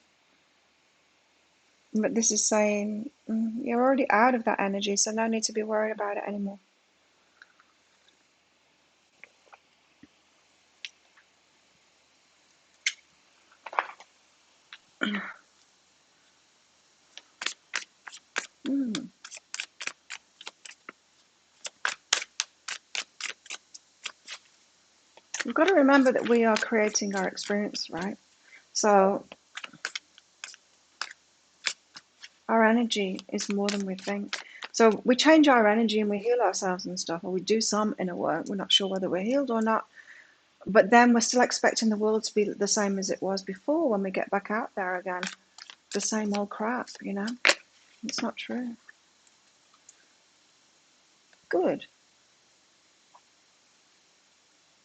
But this is saying you're already out of that energy, so no need to be worried about it anymore. We've got to remember that we are creating our experience, right? So our energy is more than we think. So we change our energy and we heal ourselves and stuff, or we do some inner work. We're not sure whether we're healed or not. But then we're still expecting the world to be the same as it was before when we get back out there again. The same old crap, you know? It's not true. Good.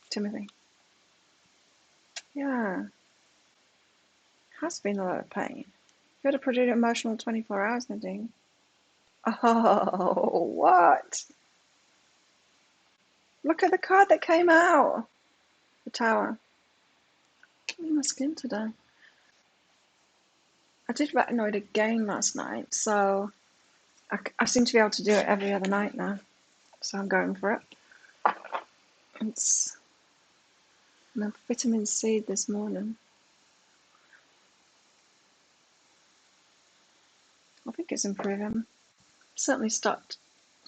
Timothy. Yeah. Has been a lot of pain. You had a pretty emotional 24 hours, Nadine. Oh, what? Look at the card that came out. The Tower. I'm in my skin today. I did retinoid again last night, so I seem to be able to do it every other night now. So I'm going for it. It's vitamin C this morning. I think it's improving. Certainly stopped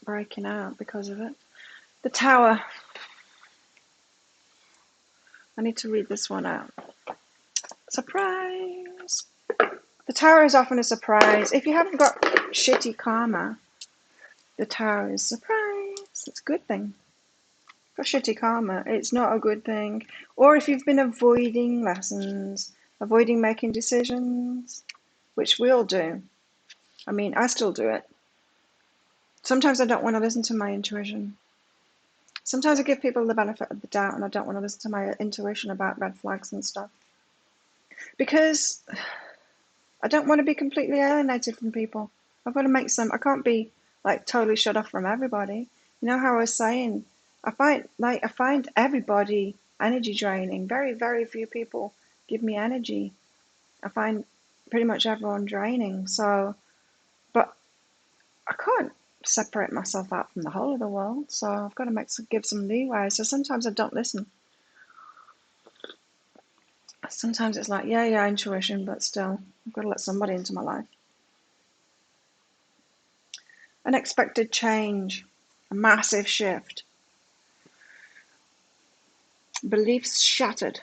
breaking out because of it. The Tower. I need to read this one out. Surprise! The Tower is often a surprise. If you haven't got shitty karma, the Tower is a surprise. It's a good thing. For shitty karma, it's not a good thing. Or if you've been avoiding lessons, avoiding making decisions, which we all do. I mean, I still do it. Sometimes I don't want to listen to my intuition. Sometimes I give people the benefit of the doubt and I don't want to listen to my intuition about red flags and stuff. Because I don't want to be completely alienated from people. I've got to make some, I can't be like totally shut off from everybody. You know how I was saying, I find everybody energy draining. Very, very few people give me energy. I find pretty much everyone draining. So, but I can't separate myself out from the whole of the world. So I've got to give some leeway. So sometimes I don't listen. Sometimes it's like, yeah, intuition, but still, I've got to let somebody into my life. Unexpected change, a massive shift. Beliefs shattered.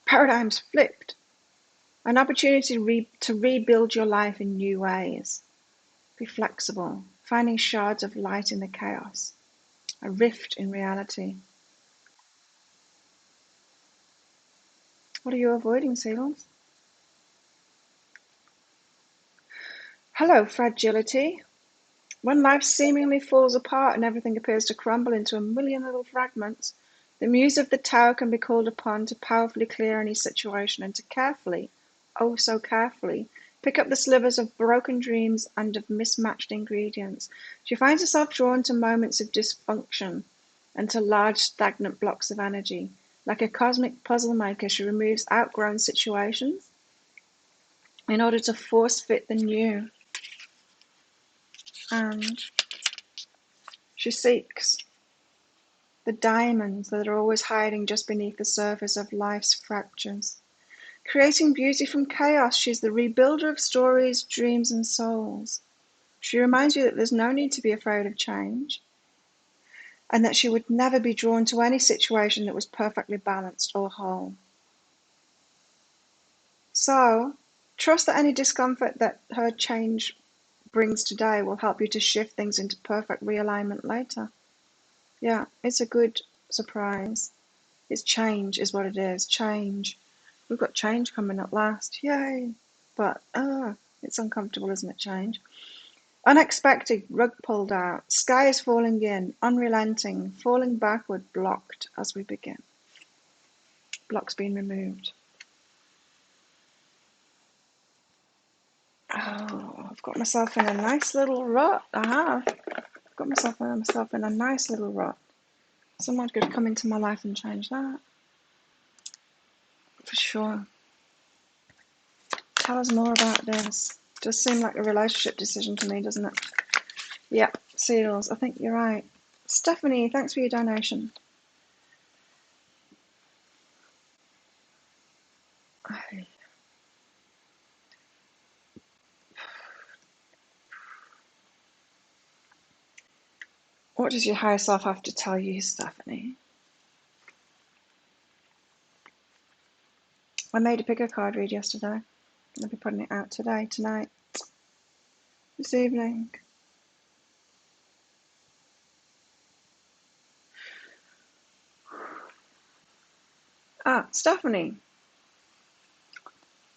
Paradigms flipped. An opportunity to rebuild your life in new ways. Be flexible, finding shards of light in the chaos. A rift in reality. What are you avoiding, Seagulls? Hello, fragility. When life seemingly falls apart and everything appears to crumble into a million little fragments, the muse of the tower can be called upon to powerfully clear any situation and to carefully, oh so carefully, pick up the slivers of broken dreams and of mismatched ingredients. She finds herself drawn to moments of dysfunction and to large stagnant blocks of energy. Like a cosmic puzzle maker, she removes outgrown situations in order to force fit the new. And she seeks the diamonds that are always hiding just beneath the surface of life's fractures. Creating beauty from chaos, she's the rebuilder of stories, dreams, and souls. She reminds you that there's no need to be afraid of change, and that she would never be drawn to any situation that was perfectly balanced or whole. So, trust that any discomfort that her change brings today will help you to shift things into perfect realignment later. Yeah, it's a good surprise. It's change is what it is. Change. We've got change coming at last. Yay. But it's uncomfortable, isn't it, change? Unexpected, rug pulled out. Sky is falling in, unrelenting, falling backward, blocked as we begin. Blocks being removed. Oh, I've got myself in a nice little rut. I have. I've got myself in a nice little rut. Someone could come into my life and change that. For sure. Tell us more about this. Does seem like a relationship decision to me, doesn't it? Yeah, Seals, I think you're right. Stephanie, thanks for your donation. What does your higher self have to tell you, Stephanie? I made a picker card read yesterday. I'll be putting it out today, tonight, this evening. Stephanie,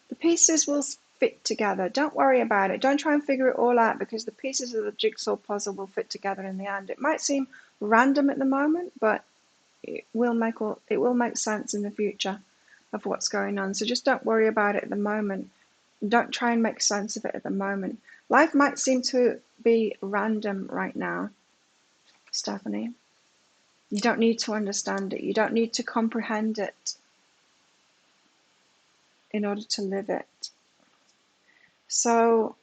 the pieces will fit together. Don't worry about it. Don't try and figure it all out, because the pieces of the jigsaw puzzle will fit together in the end. It might seem random at the moment, but it will make sense in the future of what's going on. So just don't worry about it at the moment. Don't try and make sense of it at the moment. Life might seem to be random right now, Stephanie. You don't need to understand it. You don't need to comprehend it in order to live it. So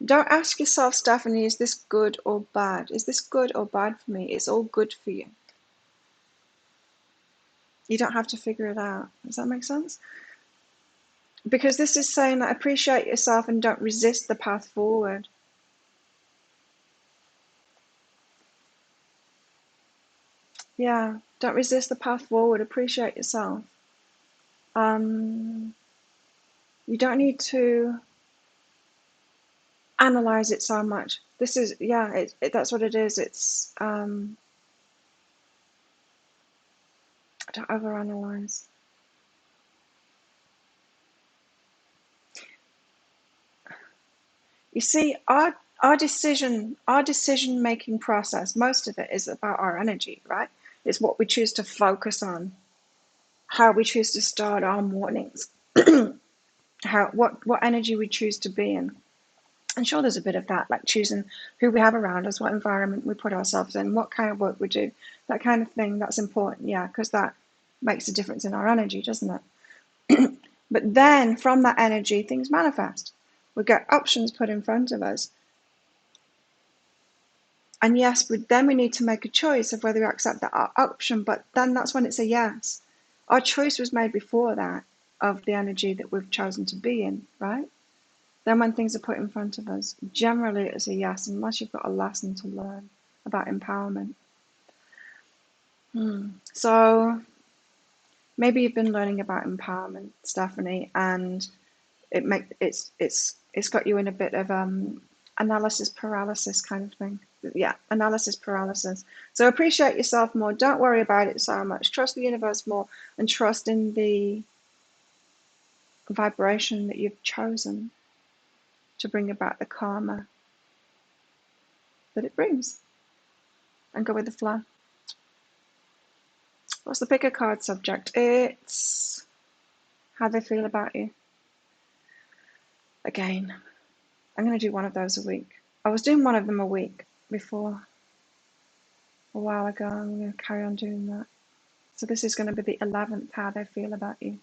don't ask yourself, Stephanie, is this good or bad? Is this good or bad for me? It's all good for you. You don't have to figure it out. Does that make sense? Because this is saying that appreciate yourself and don't resist the path forward. Yeah, don't resist the path forward. Appreciate yourself. You don't need to analyze it so much. This is, yeah, that's what it is. It's, don't overanalyze. You see, our decision making process, most of it is about our energy, right? It's what we choose to focus on, how we choose to start our mornings, what energy we choose to be in. And sure, there's a bit of that, like choosing who we have around us, what environment we put ourselves in, what kind of work we do, that kind of thing. That's important, yeah, because that makes a difference in our energy, doesn't it? But then from that energy, things manifest. We get options put in front of us. And yes, then we need to make a choice of whether we accept that option, but then that's when it's a yes. Our choice was made before that of the energy that we've chosen to be in, right? Then when things are put in front of us, generally it's a yes, unless you've got a lesson to learn about empowerment. So maybe you've been learning about empowerment, Stephanie, and it's got you in a bit of analysis paralysis kind of thing. Yeah, analysis paralysis. So appreciate yourself more. Don't worry about it so much. Trust the universe more, and trust in the vibration that you've chosen to bring about the karma that it brings, and go with the flow. What's the pick a card subject? It's how they feel about you. Again, I'm going to do one of those a week. I was doing one of them a week before a while ago. I'm going to carry on doing that. So this is going to be the 11th, how they feel about you.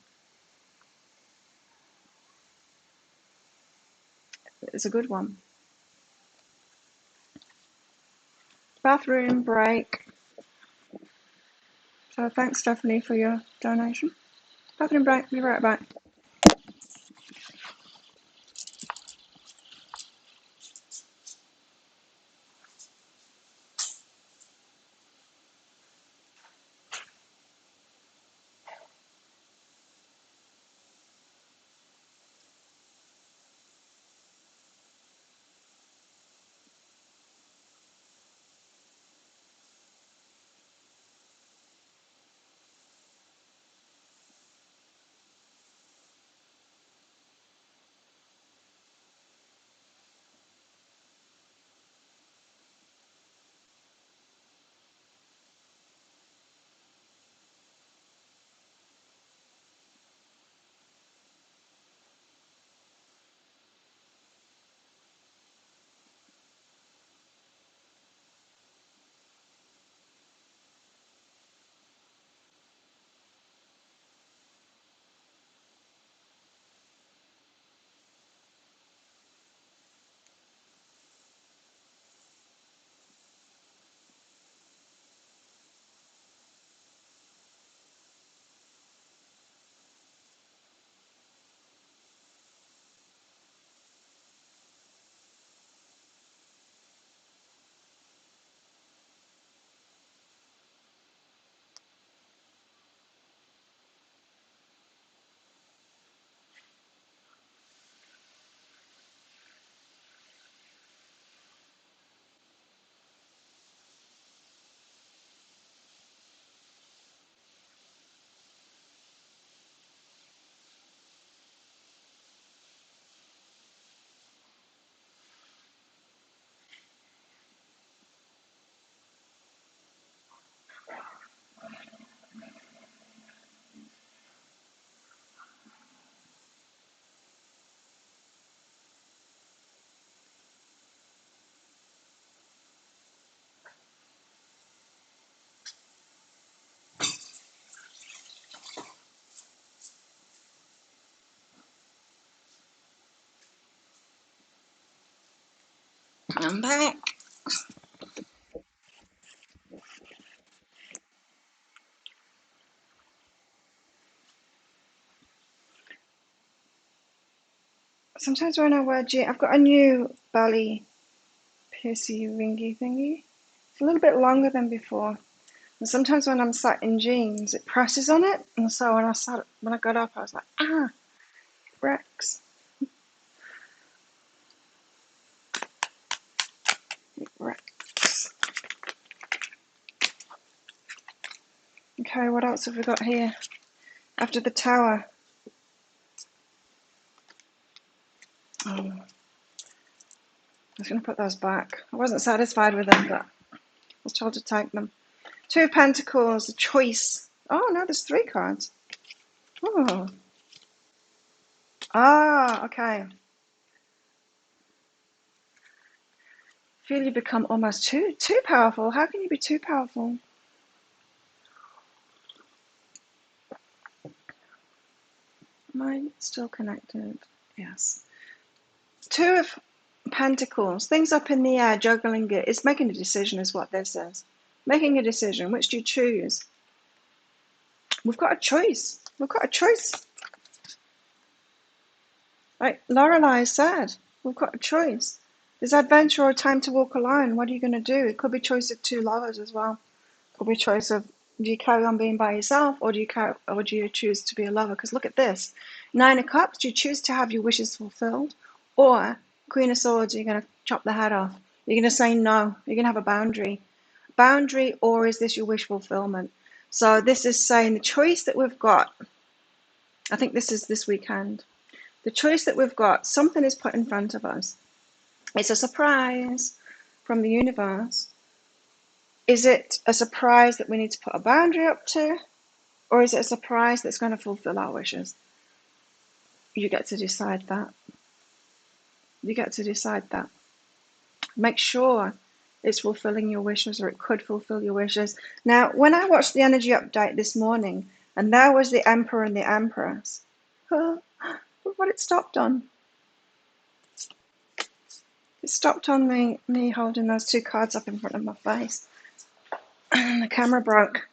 It's a good one. Bathroom break. So thanks, Stephanie, for your donation. Bathroom break. Be right back. I'm back. Sometimes when I wear jeans, I've got a new belly piercy ringy thingy. It's a little bit longer than before. And sometimes when I'm sat in jeans, it presses on it. And so when I got up, I was like, Rex. Rex. Okay, what else have we got here? After the tower. I was going to put those back. I wasn't satisfied with them, but I was told to take them. Two of Pentacles, a choice. Oh, no, there's three cards. Oh. Okay. Feel you become almost too powerful. How can you be too powerful? Am I still connected? Yes. Two of Pentacles. Things up in the air, juggling it. It's making a decision is what this is. Making a decision. Which do you choose? We've got a choice. We've got a choice. Like Lorelei said, we've got a choice. There's adventure or time to walk alone. What are you going to do? It could be choice of two lovers as well. Could be choice of Do you carry on being by yourself, or do you choose to be a lover? Because look at this, Nine of Cups. Do you choose to have your wishes fulfilled, or Queen of Swords? You're going to chop the head off. You're going to say no. You're going to have a boundary, or is this your wish fulfillment? So this is saying the choice that we've got. I think this is this weekend. The choice that we've got. Something is put in front of us. It's a surprise from the universe. Is it a surprise that we need to put a boundary up to? Or is it a surprise that's going to fulfill our wishes? You get to decide that. You get to decide that. Make sure it's fulfilling your wishes, or it could fulfill your wishes. Now, when I watched the energy update this morning, and there was the Emperor and the Empress, look what it stopped on. It stopped on me holding those two cards up in front of my face. And the camera broke.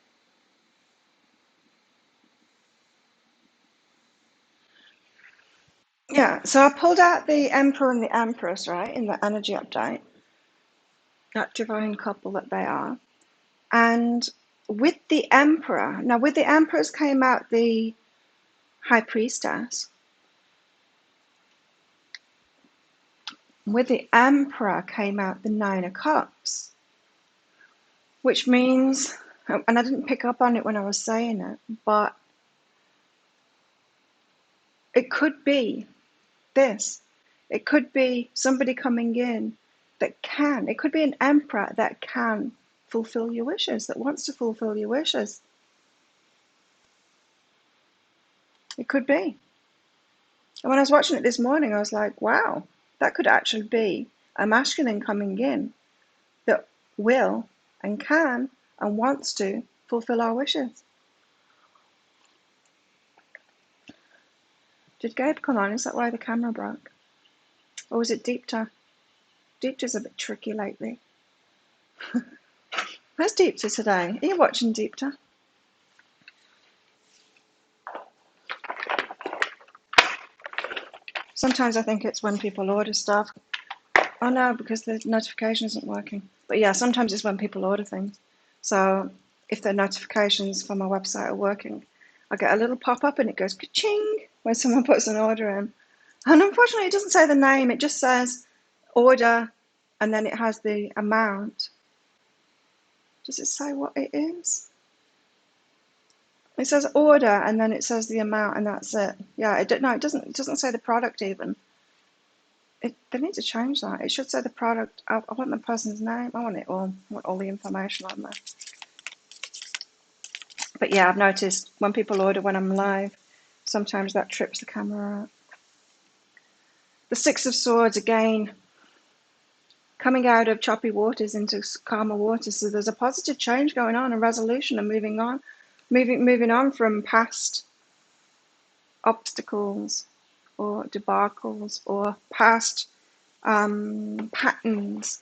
Yeah, so I pulled out the Emperor and the Empress, right, in the energy update. That divine couple that they are. And with the Emperor, now with the Empress came out the High Priestess. With the Emperor came out the Nine of Cups, which means, and I didn't pick up on it when I was saying it, but it could be this. It could be somebody coming in that can. It could be an emperor that can fulfill your wishes, that wants to fulfill your wishes. It could be. And when I was watching it this morning, I was like, wow, that could actually be a masculine coming in that will and can and wants to fulfill our wishes. Did Gabe come on? Is that why the camera broke? Or was it Deepta? Deepta's a bit tricky lately. Where's Deepta today? Are you watching Deepta? Sometimes I think it's when people order stuff. Oh no, because the notification isn't working. But yeah, sometimes it's when people order things. So if the notifications for my website are working, I get a little pop-up and it goes ka-ching when someone puts an order in. And unfortunately, it doesn't say the name. It just says order, and then it has the amount. Does it say what it is? It says order, and then it says the amount, and that's it. Yeah, it doesn't. It doesn't say the product even. They need to change that. It should say the product. I want the person's name. I want it all. I want all the information on there. But yeah, I've noticed when people order when I'm live, sometimes that trips the camera out. The Six of Swords again, coming out of choppy waters into calmer waters. So there's a positive change going on, a resolution, and moving on from past obstacles or debacles or past patterns.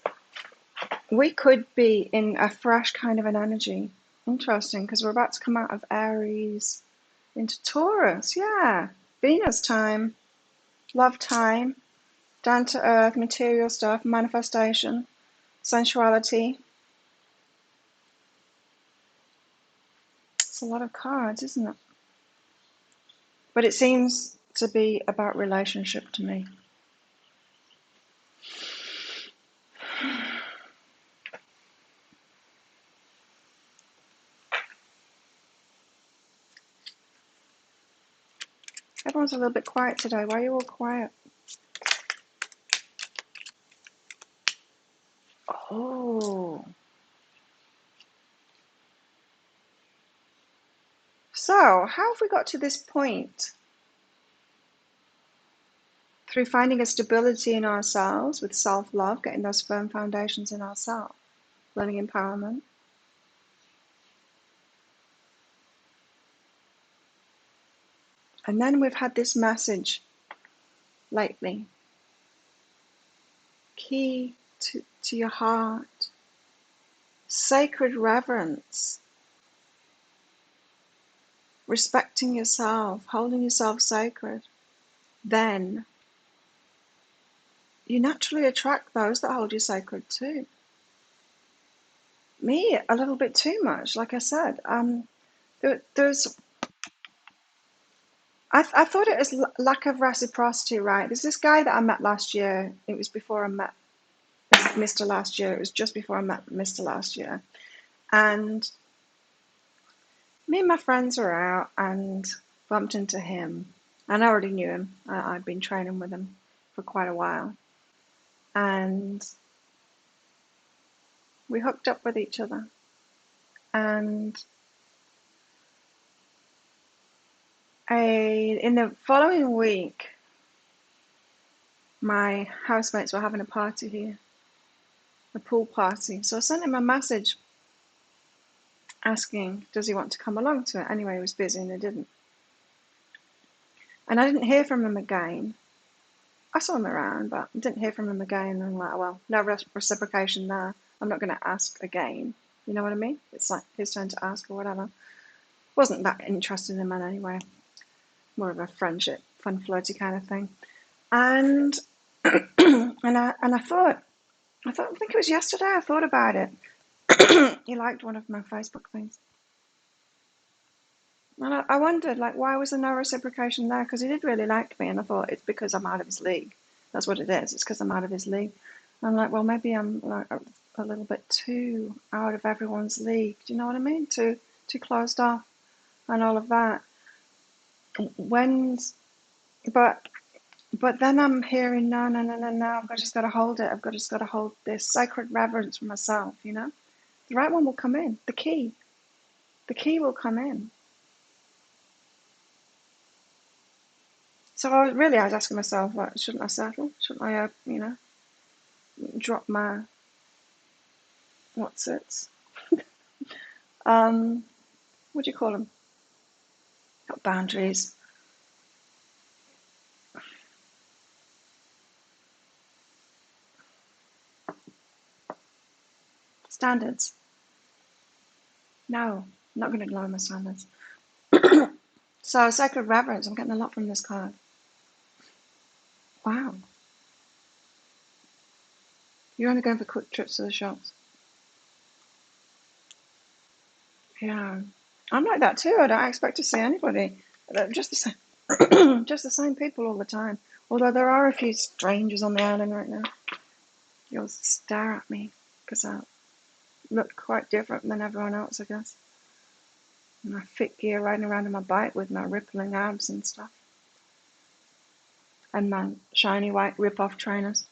We could be in a fresh kind of an energy. Interesting, because we're about to come out of Aries into Taurus. Yeah, Venus time, love time, down to earth, material stuff, manifestation, sensuality. It's a lot of cards, isn't it? But it seems to be about relationship to me. Everyone's a little bit quiet today. Why are you all quiet? Oh. So, how have we got to this point? Through finding a stability in ourselves with self-love, getting those firm foundations in ourselves, learning empowerment. And then we've had this message lately. Key to your heart. Sacred reverence. Respecting yourself, holding yourself sacred. Then you naturally attract those that hold you sacred too. Me, a little bit too much. Like I said, there's. I thought it was lack of reciprocity, right? There's this guy that I met last year. It was before I met Mr. Last Year. It was just before I met Mr. Last Year, and me and my friends were out and bumped into him. And I already knew him. I'd been training with him for quite a while, and we hooked up with each other. And in the following week, my housemates were having a party here, a pool party. So I sent him a message asking, does he want to come along to it? Anyway, he was busy and he didn't. And I didn't hear from him again. I saw him around, but I didn't hear from him again. And I'm like, well, no reciprocation there. I'm not going to ask again. You know what I mean? It's like his turn to ask or whatever. Wasn't that interested in him anyway. More of a friendship, fun, flirty kind of thing. And I thought, I think it was yesterday. I thought about it. He liked one of my Facebook things, and I wondered, like, why was there no reciprocation there? Because he did really like me, and I thought it's because I'm out of his league. That's what it is. It's because I'm out of his league. I'm like, well, maybe I'm like a little bit too out of everyone's league. Do you know what I mean? Too closed off and all of that. But then I'm hearing no. I've just got to hold it. Just got to hold this sacred reverence for myself. You know, the right one will come in. The key will come in. So I was asking myself, what, shouldn't I settle? Shouldn't I, drop my what's it? What do you call them? Not boundaries. Standards. No, I'm not going to lower my standards. So sacred reverence. I'm getting a lot from this card. Wow. You're only going for quick trips to the shops. Yeah. I'm like that too. I don't expect to see anybody. They're just the same, just the same people all the time. Although there are a few strangers on the island right now. You'll stare at me because I look quite different than everyone else, I guess. My fit gear riding around on my bike with my rippling abs and stuff. And my shiny white rip-off trainers.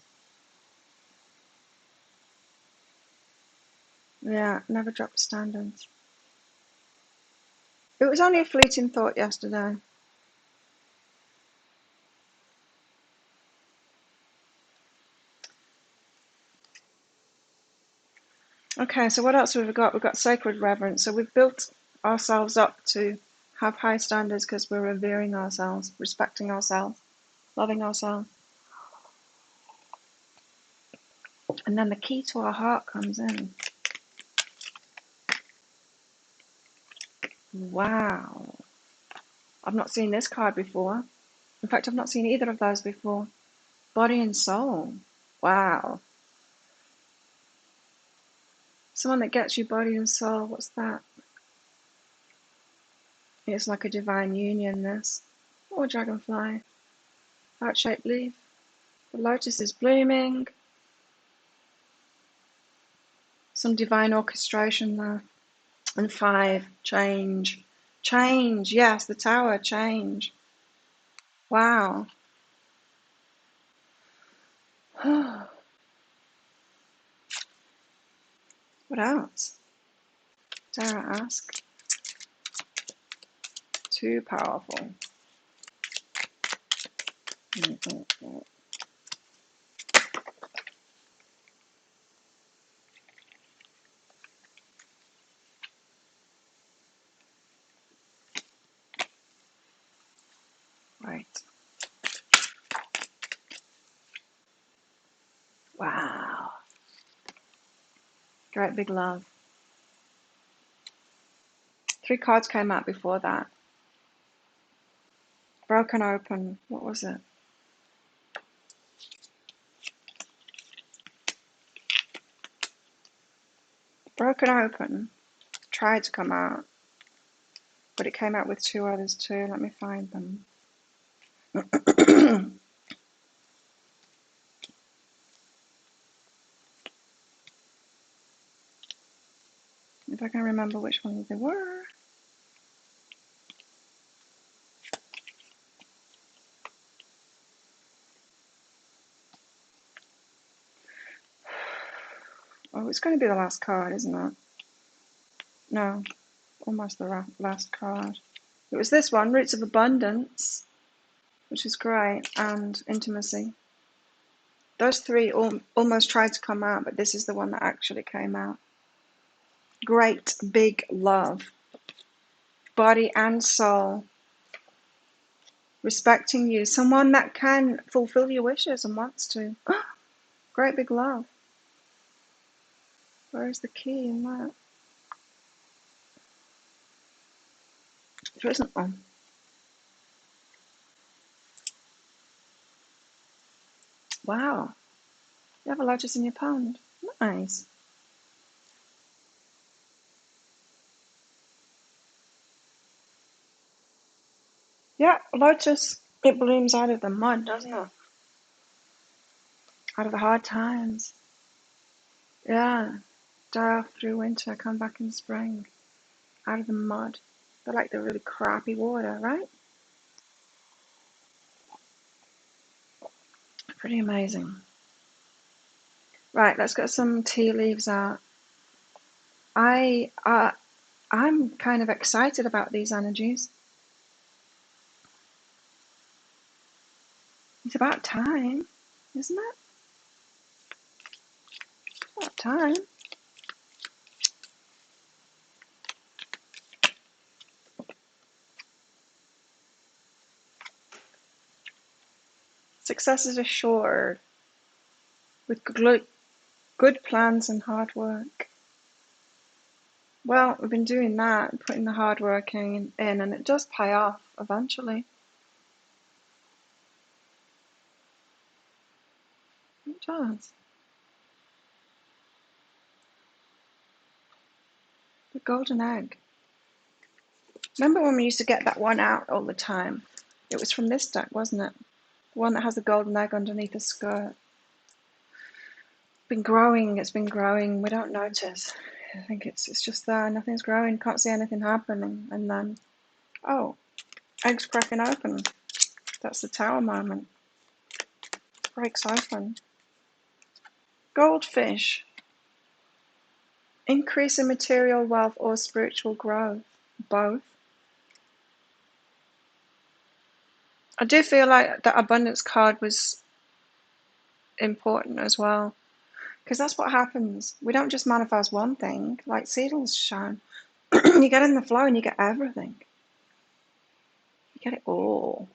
Yeah, never drop standards. It was only a fleeting thought yesterday. Okay, so what else have we got? We've got sacred reverence. So we've built ourselves up to have high standards because we're revering ourselves, respecting ourselves, loving ourselves. And then the key to our heart comes in. Wow. I've not seen this card before. In fact, I've not seen either of those before. Body and soul. Wow. Someone that gets you body and soul. What's that? It's like a divine union, this. Or dragonfly. Heart-shaped leaf. The lotus is blooming. Some divine orchestration there. And 5, change. Change, yes, the tower, change. Wow. What else? Dare I ask? Too powerful. Right. Wow. Great big love. 3 cards came out before that. Broken open. What was it? broken open, tried to come out, but it came out with two others too. Let me find them. If I can remember which ones they were. Oh, it's going to be the last card, isn't it? No, almost the last card. It was this one, Roots of Abundance, which is great, and Intimacy. Those three almost tried to come out, but this is the one that actually came out. Great big love, body and soul, respecting you, someone that can fulfill your wishes and wants to. Great big love. Where's the key in that? There isn't one. Wow. You have a lotus in your pond. Nice. Yeah, lotus, it blooms out of the mud, doesn't it? Out of the hard times. Yeah. Die off through winter, come back in spring. Out of the mud. They're like the really crappy water, right? Pretty amazing. Right, let's get some tea leaves out. I'm kind of excited about these energies. It's about time, isn't it? It's about time. Success is assured with good plans and hard work. Well, we've been doing that, putting the hard work in, and it does pay off eventually. It does. The golden egg. Remember when we used to get that one out all the time? It was from this deck, wasn't it? The one that has the golden egg underneath the skirt. It's been growing. We don't notice. I think it's just there. Nothing's growing. Can't see anything happening. And then, oh, egg's cracking open. That's the tower moment. Breaks open. Goldfish. Increase in material wealth or spiritual growth. Both. I do feel like the abundance card was important as well. Because that's what happens. We don't just manifest one thing. Like Seedle's shown. You get in the flow and you get everything. You get it all.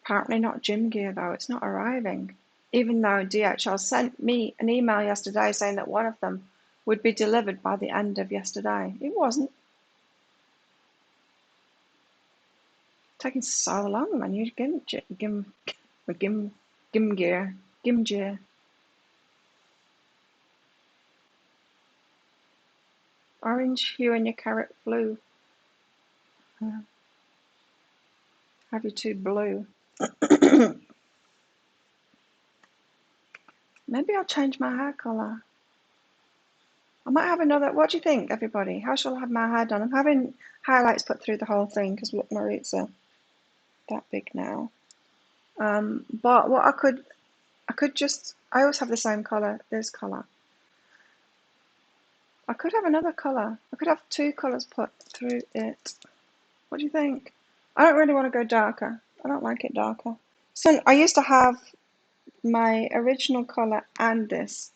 Apparently not gym gear though. It's not arriving. Even though DHL sent me an email yesterday saying that one of them would be delivered by the end of yesterday. It wasn't. Taking so long, man. You gym gear. Orange hue in your carrot blue. Have you two blue? Maybe I'll change my hair colour. I might have another. What do you think, everybody? How shall I have my hair done? I'm having highlights put through the whole thing because look, my roots are that big now. But what I could just. I always have the same colour. This colour. I could have another colour. I could have two colours put through it. What do you think? I don't really want to go darker. I don't like it darker. So I used to have my original colour and this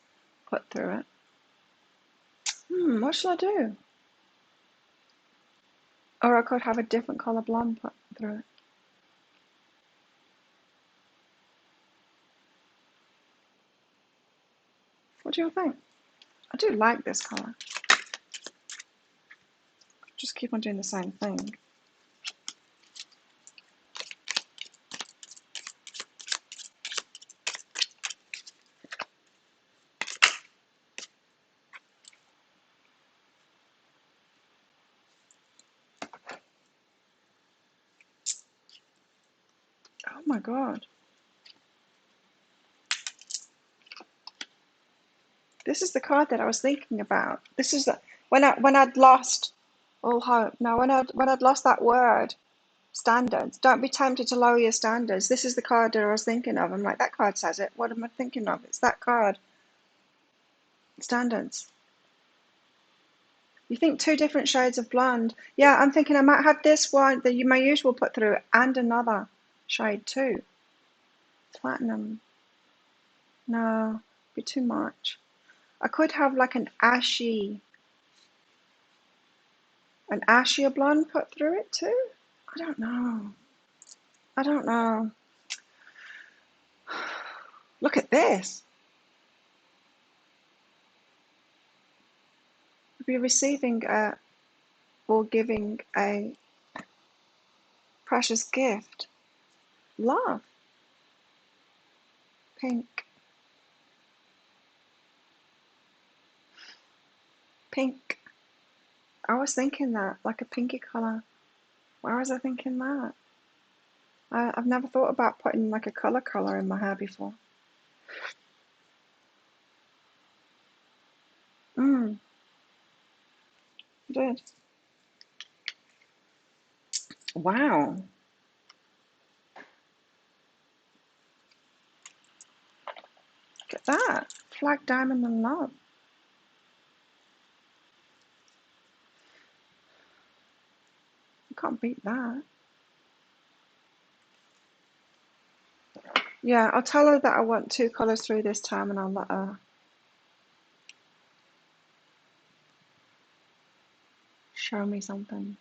put through it. What shall I do? Or I could have a different colour blonde put through it. What do you think? I do like this colour. Just keep on doing the same thing. my God. This is the card that I was thinking about. This is the when I'd lost all hope. No, when I'd lost that word, standards. Don't be tempted to lower your standards. This is the card that I was thinking of. I'm like, that card says it. What am I thinking of? It's that card. Standards. You think two different shades of blonde. Yeah, I'm thinking I might have this one that my usual put through and another shade too. Platinum. No, be too much. I could have like an ashier blonde put through it too. I don't know. I don't know. Look at this. You'll be receiving or giving a precious gift. Love. Pink. Pink. I was thinking that, like a pinky colour. Why was I thinking that? I've never thought about putting like a colour in my hair before. I did. Wow. Look at that. Flag, diamond and love. You can't beat that. Yeah, I'll tell her that I want two colours through this time and I'll let her show me something.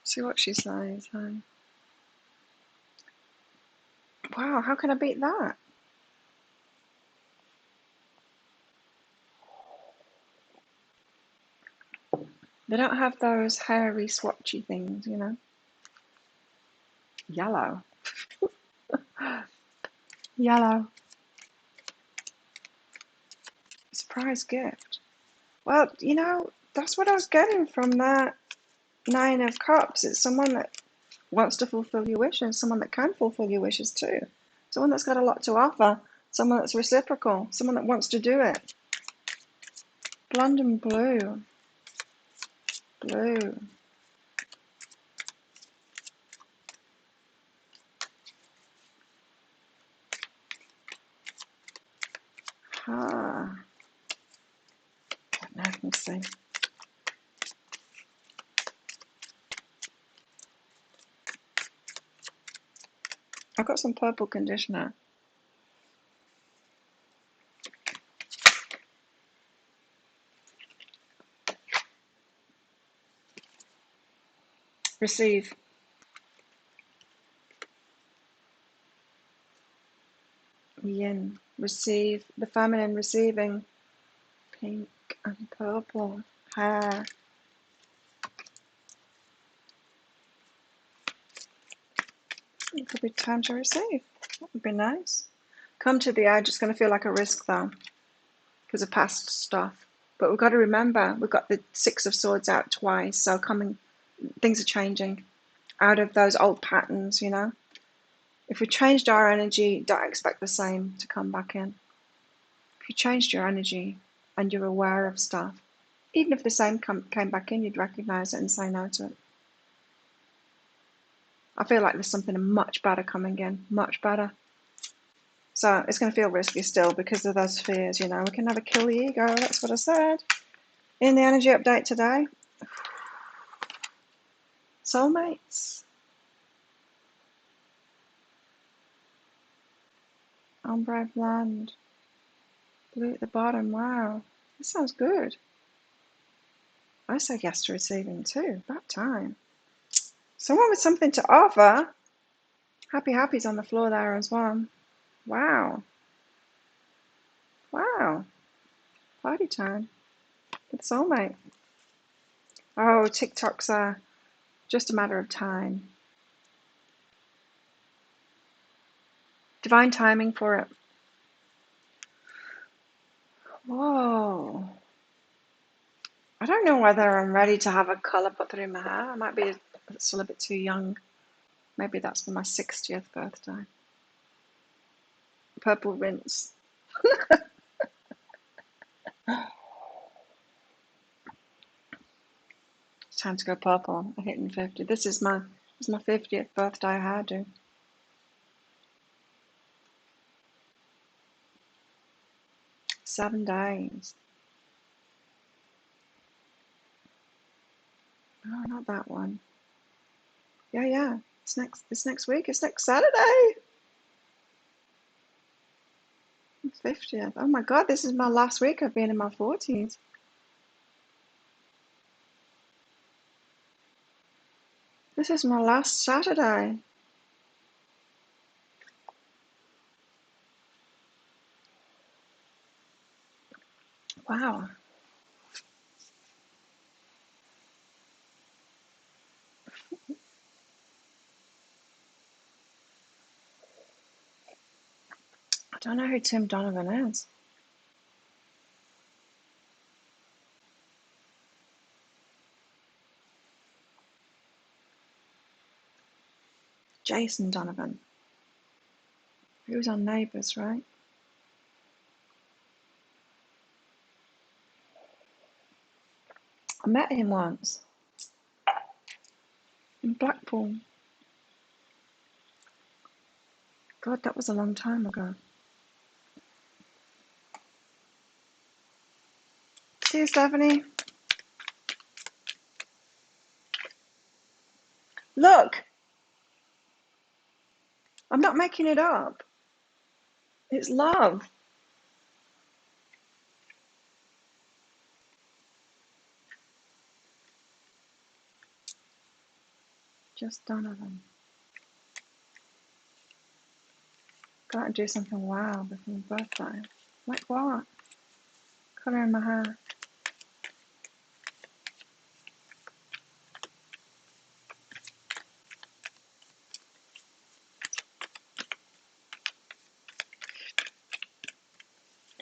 See what she says. Wow, how can I beat that? They don't have those hairy swatchy things, you know. Yellow. Yellow. Surprise gift. Well, you know, that's what I was getting from that Nine of Cups. It's someone that wants to fulfill your wishes, someone that can fulfill your wishes too. Someone that's got a lot to offer, someone that's reciprocal, someone that wants to do it. Blonde and blue. Blue. Ah. Now I can see. I've got some purple conditioner. Receive. Yin. Receive. The feminine receiving. Pink and purple hair. It could be time to receive. That would be nice. Come to the edge. It's going to feel like a risk though, because of past stuff. But we've got to remember, we've got the Six of Swords out twice, so things are changing out of those old patterns, you know. If we changed our energy, don't expect the same to come back in. If you changed your energy and you're aware of stuff, even if the same came back in, you'd recognize it and say no to it. I feel like there's something much better coming in, much better. So it's going to feel risky still because of those fears, you know. We can never kill the ego, that's what I said. In the energy update today, soulmates. Unbrave land. Blue at the bottom, wow. This sounds good. I say yes to receiving too, about time. Someone with something to offer. Happy Happy's on the floor there as well. Wow. Wow. Party time. With soulmate. Oh, TikToks are just a matter of time. Divine timing for it. Whoa. I don't know whether I'm ready to have a colour put through my hair. I might be still a bit too young. Maybe that's for my 60th birthday. Purple rinse. It's time to go purple. I'm hitting 50. This is my 50th birthday hairdo. Seven days. Oh, not that one. Yeah. It's next week. It's next Saturday. 50th. Oh my God, this is my last week of being in my 40s. This is my last Saturday. Wow. I don't know who Tim Donovan is. Jason Donovan. He was on Neighbours, right? I met him once in Blackpool. God, that was a long time ago. See you, Stephanie. Look! I'm not making it up. It's love. Just Donovan. Gotta do something wild before my birthday. Like what? Colouring my hair.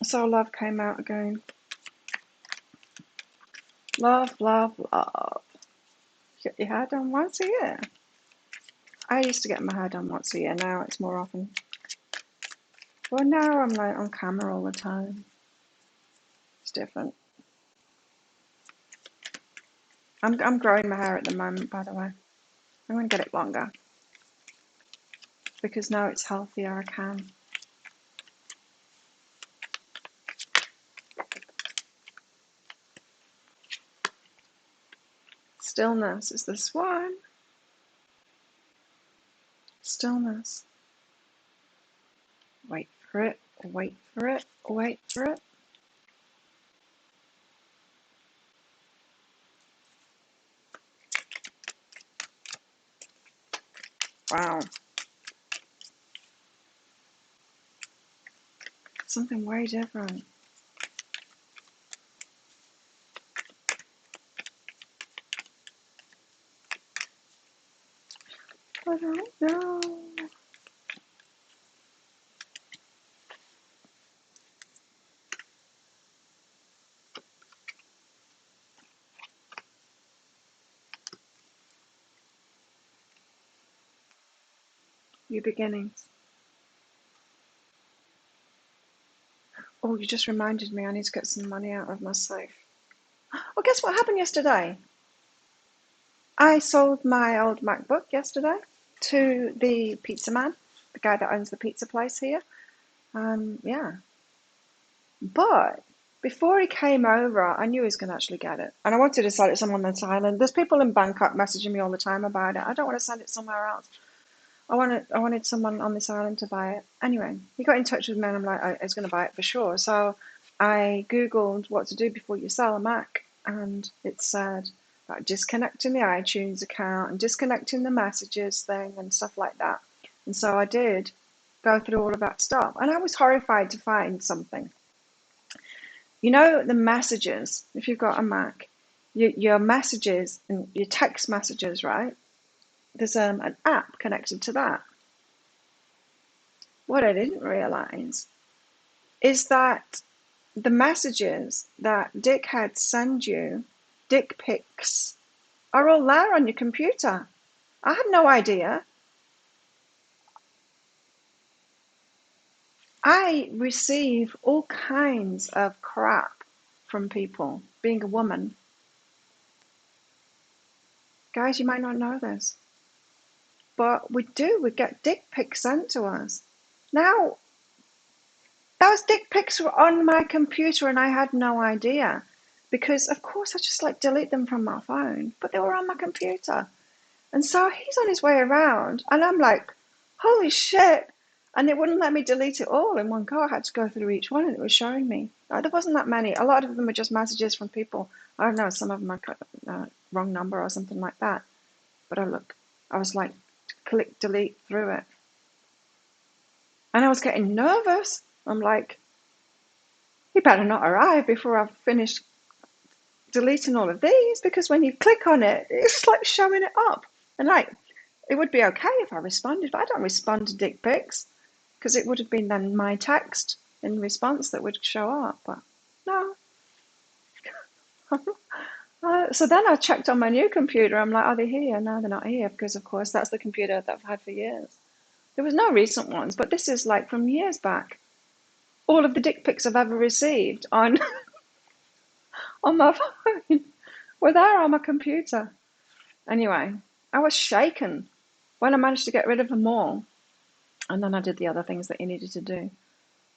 So love came out again. Love. Get your hair done once a year. I used to get my hair done once a year. Now it's more often. Well, now I'm like on camera all the time. It's different. I'm growing my hair at the moment, by the way. I'm going to get it longer. Because now it's healthier, I can. Stillness is this one. Stillness. Wait for it, wait for it, wait for it. Wow. Something way different. I don't know. New beginnings. Oh, you just reminded me I need to get some money out of my safe. Well, guess what happened yesterday? I sold my old MacBook yesterday to the pizza man, the guy that owns the pizza place here. Yeah. But before he came over, I knew he was going to actually get it. And I wanted to sell it to someone on this island. There's people in Bangkok messaging me all the time about it. I don't want to send it somewhere else. I wanted someone on this island to buy it. Anyway, he got in touch with me and I'm like, I was going to buy it for sure. So I Googled what to do before you sell a Mac. And it said about disconnecting the iTunes account and disconnecting the messages thing and stuff like that. And so I did go through all of that stuff. And I was horrified to find something. You know, the messages, if you've got a Mac, your messages and your text messages, right? There's an app connected to that. What I didn't realize is that the messages that dickheads send you, dick pics, are all there on your computer. I had no idea. I receive all kinds of crap from people, being a woman. Guys, you might not know this, but we do. We get dick pics sent to us. Now, those dick pics were on my computer and I had no idea because, of course, I just like delete them from my phone, but they were on my computer. And so he's on his way around and I'm like, holy shit. And it wouldn't let me delete it all in one go. I had to go through each one and it was showing me. There wasn't that many. A lot of them were just messages from people. I don't know, some of them are wrong number or something like that. But I was like, click delete through it. And I was getting nervous. I'm like, you better not arrive before I've finished deleting all of these, because when you click on it, it's like showing it up. And like, it would be okay if I responded, but I don't respond to dick pics because it would have been then my text in response that would show up. But no. So then I checked on my new computer. I'm like, are they here? No, they're not here because, of course, that's the computer that I've had for years. There was no recent ones, but this is like from years back. All of the dick pics I've ever received on my phone were there on my computer. Anyway, I was shaken when I managed to get rid of them all. And then I did the other things that you needed to do.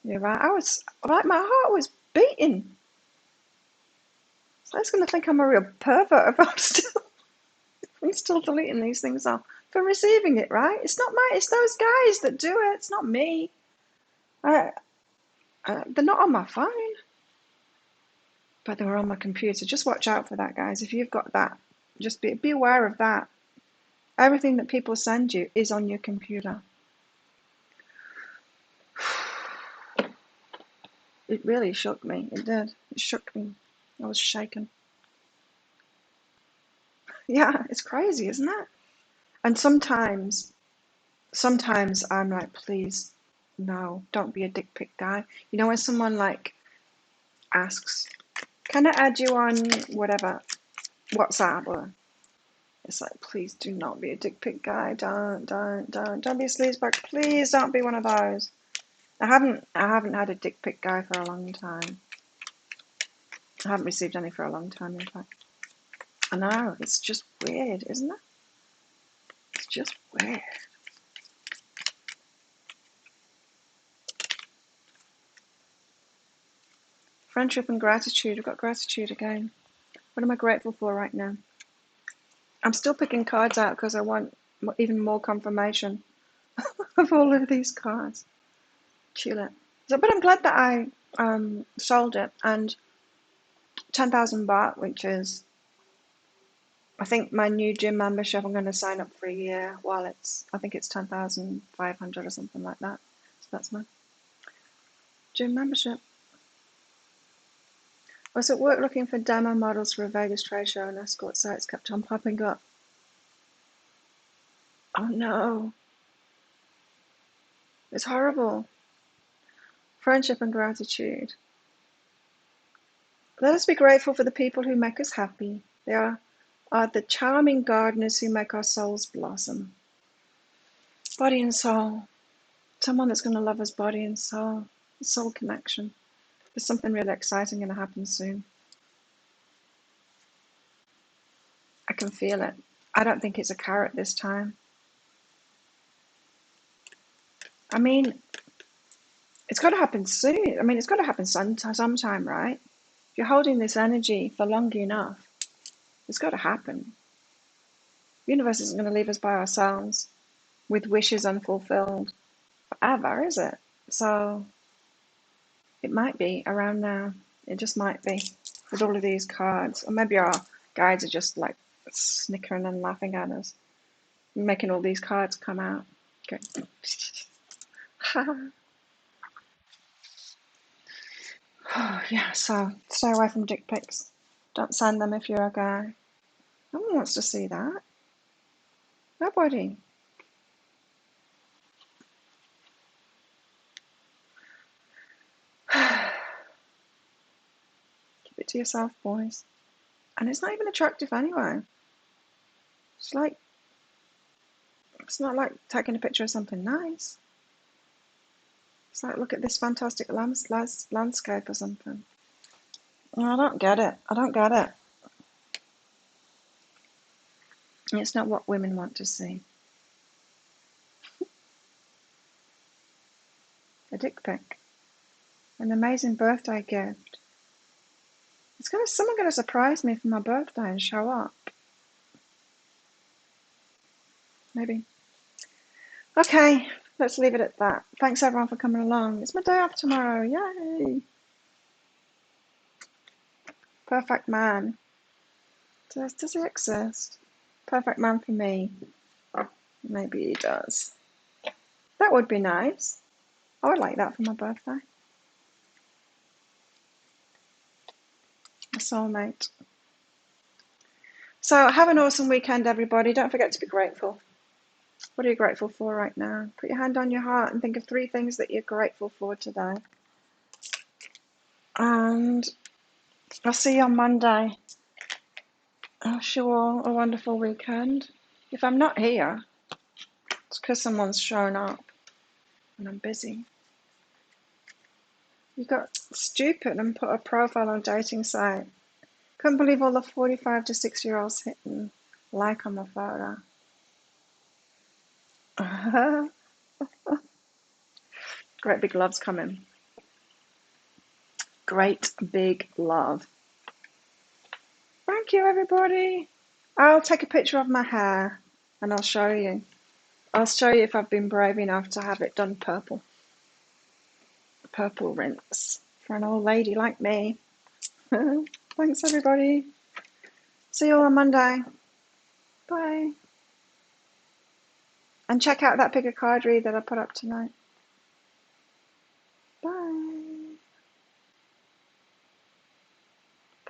You're right. I was like, my heart was beating. So I was going to think I'm a real pervert if I'm still deleting these things off for receiving it, right? It's not it's those guys that do it. It's not me. They're not on my phone, but they were on my computer. Just watch out for that, guys. If you've got that, just be aware of that. Everything that people send you is on your computer. It really shook me. It did. It shook me. I was shaken. Yeah, it's crazy, isn't it? And sometimes I'm like, please, no, don't be a dick pic guy. You know, when someone like asks, can I add you on whatever, WhatsApp, or it's like, please do not be a dick pic guy. Don't be a sleazebag. Please don't be one of those. I haven't had a dick pic guy for a long time. I haven't received any for a long time, in fact. I know, it's just weird, isn't it? It's just weird. Friendship and gratitude. I've got gratitude again. What am I grateful for right now? I'm still picking cards out because I want even more confirmation of all of these cards. Tulip. So, but I'm glad that I sold it, and 10,000 baht, which is, I think, my new gym membership. I'm going to sign up for a year while I think it's 10,500 or something like that. So that's my gym membership. I was at work looking for demo models for a Vegas trade show, and escort sites kept on popping up. Oh no. It's horrible. Friendship and gratitude. Let us be grateful for the people who make us happy. They are the charming gardeners who make our souls blossom. Body and soul. Someone that's going to love us body and soul. Soul connection. There's something really exciting going to happen soon. I can feel it. I don't think it's a carrot this time. I mean, it's got to happen soon. I mean, it's got to happen sometime, right? If you're holding this energy for long enough, it's got to happen. The universe isn't going to leave us by ourselves with wishes unfulfilled forever, is it? So it might be around now. It just might be with all of these cards. Or maybe our guides are just like snickering and laughing at us, making all these cards come out. Okay. Oh, yeah, so stay away from dick pics. Don't send them if you're a guy. No one wants to see that. Nobody. Keep it to yourself, boys. And it's not even attractive anyway. It's not like taking a picture of something nice. It's like, look at this fantastic landscape or something. I don't get it. I don't get it. It's not what women want to see. A dick pic. An amazing birthday gift. Someone gonna surprise me for my birthday and show up. Maybe. Okay, let's leave it at that. Thanks everyone for coming along. It's my day off tomorrow. Yay! Perfect man. Does he exist? Perfect man for me. Maybe he does. That would be nice. I would like that for my birthday. A soulmate. So have an awesome weekend, everybody. Don't forget to be grateful. What are you grateful for right now? Put your hand on your heart and think of 3 things that you're grateful for today. And I'll see you on Monday. I wish you all a wonderful weekend. If I'm not here, it's because someone's shown up and I'm busy. You got stupid and put a profile on a dating site. Couldn't believe all the 45 to 6-year-olds hitting like on my photo. Great big love's coming. Great big love. Thank you, everybody. I'll take a picture of my hair and I'll show you. I'll show you if I've been brave enough to have it done purple. Purple rinse for an old lady like me. Thanks, everybody. See you all on Monday. Bye. And check out that pick a card read that I put up tonight.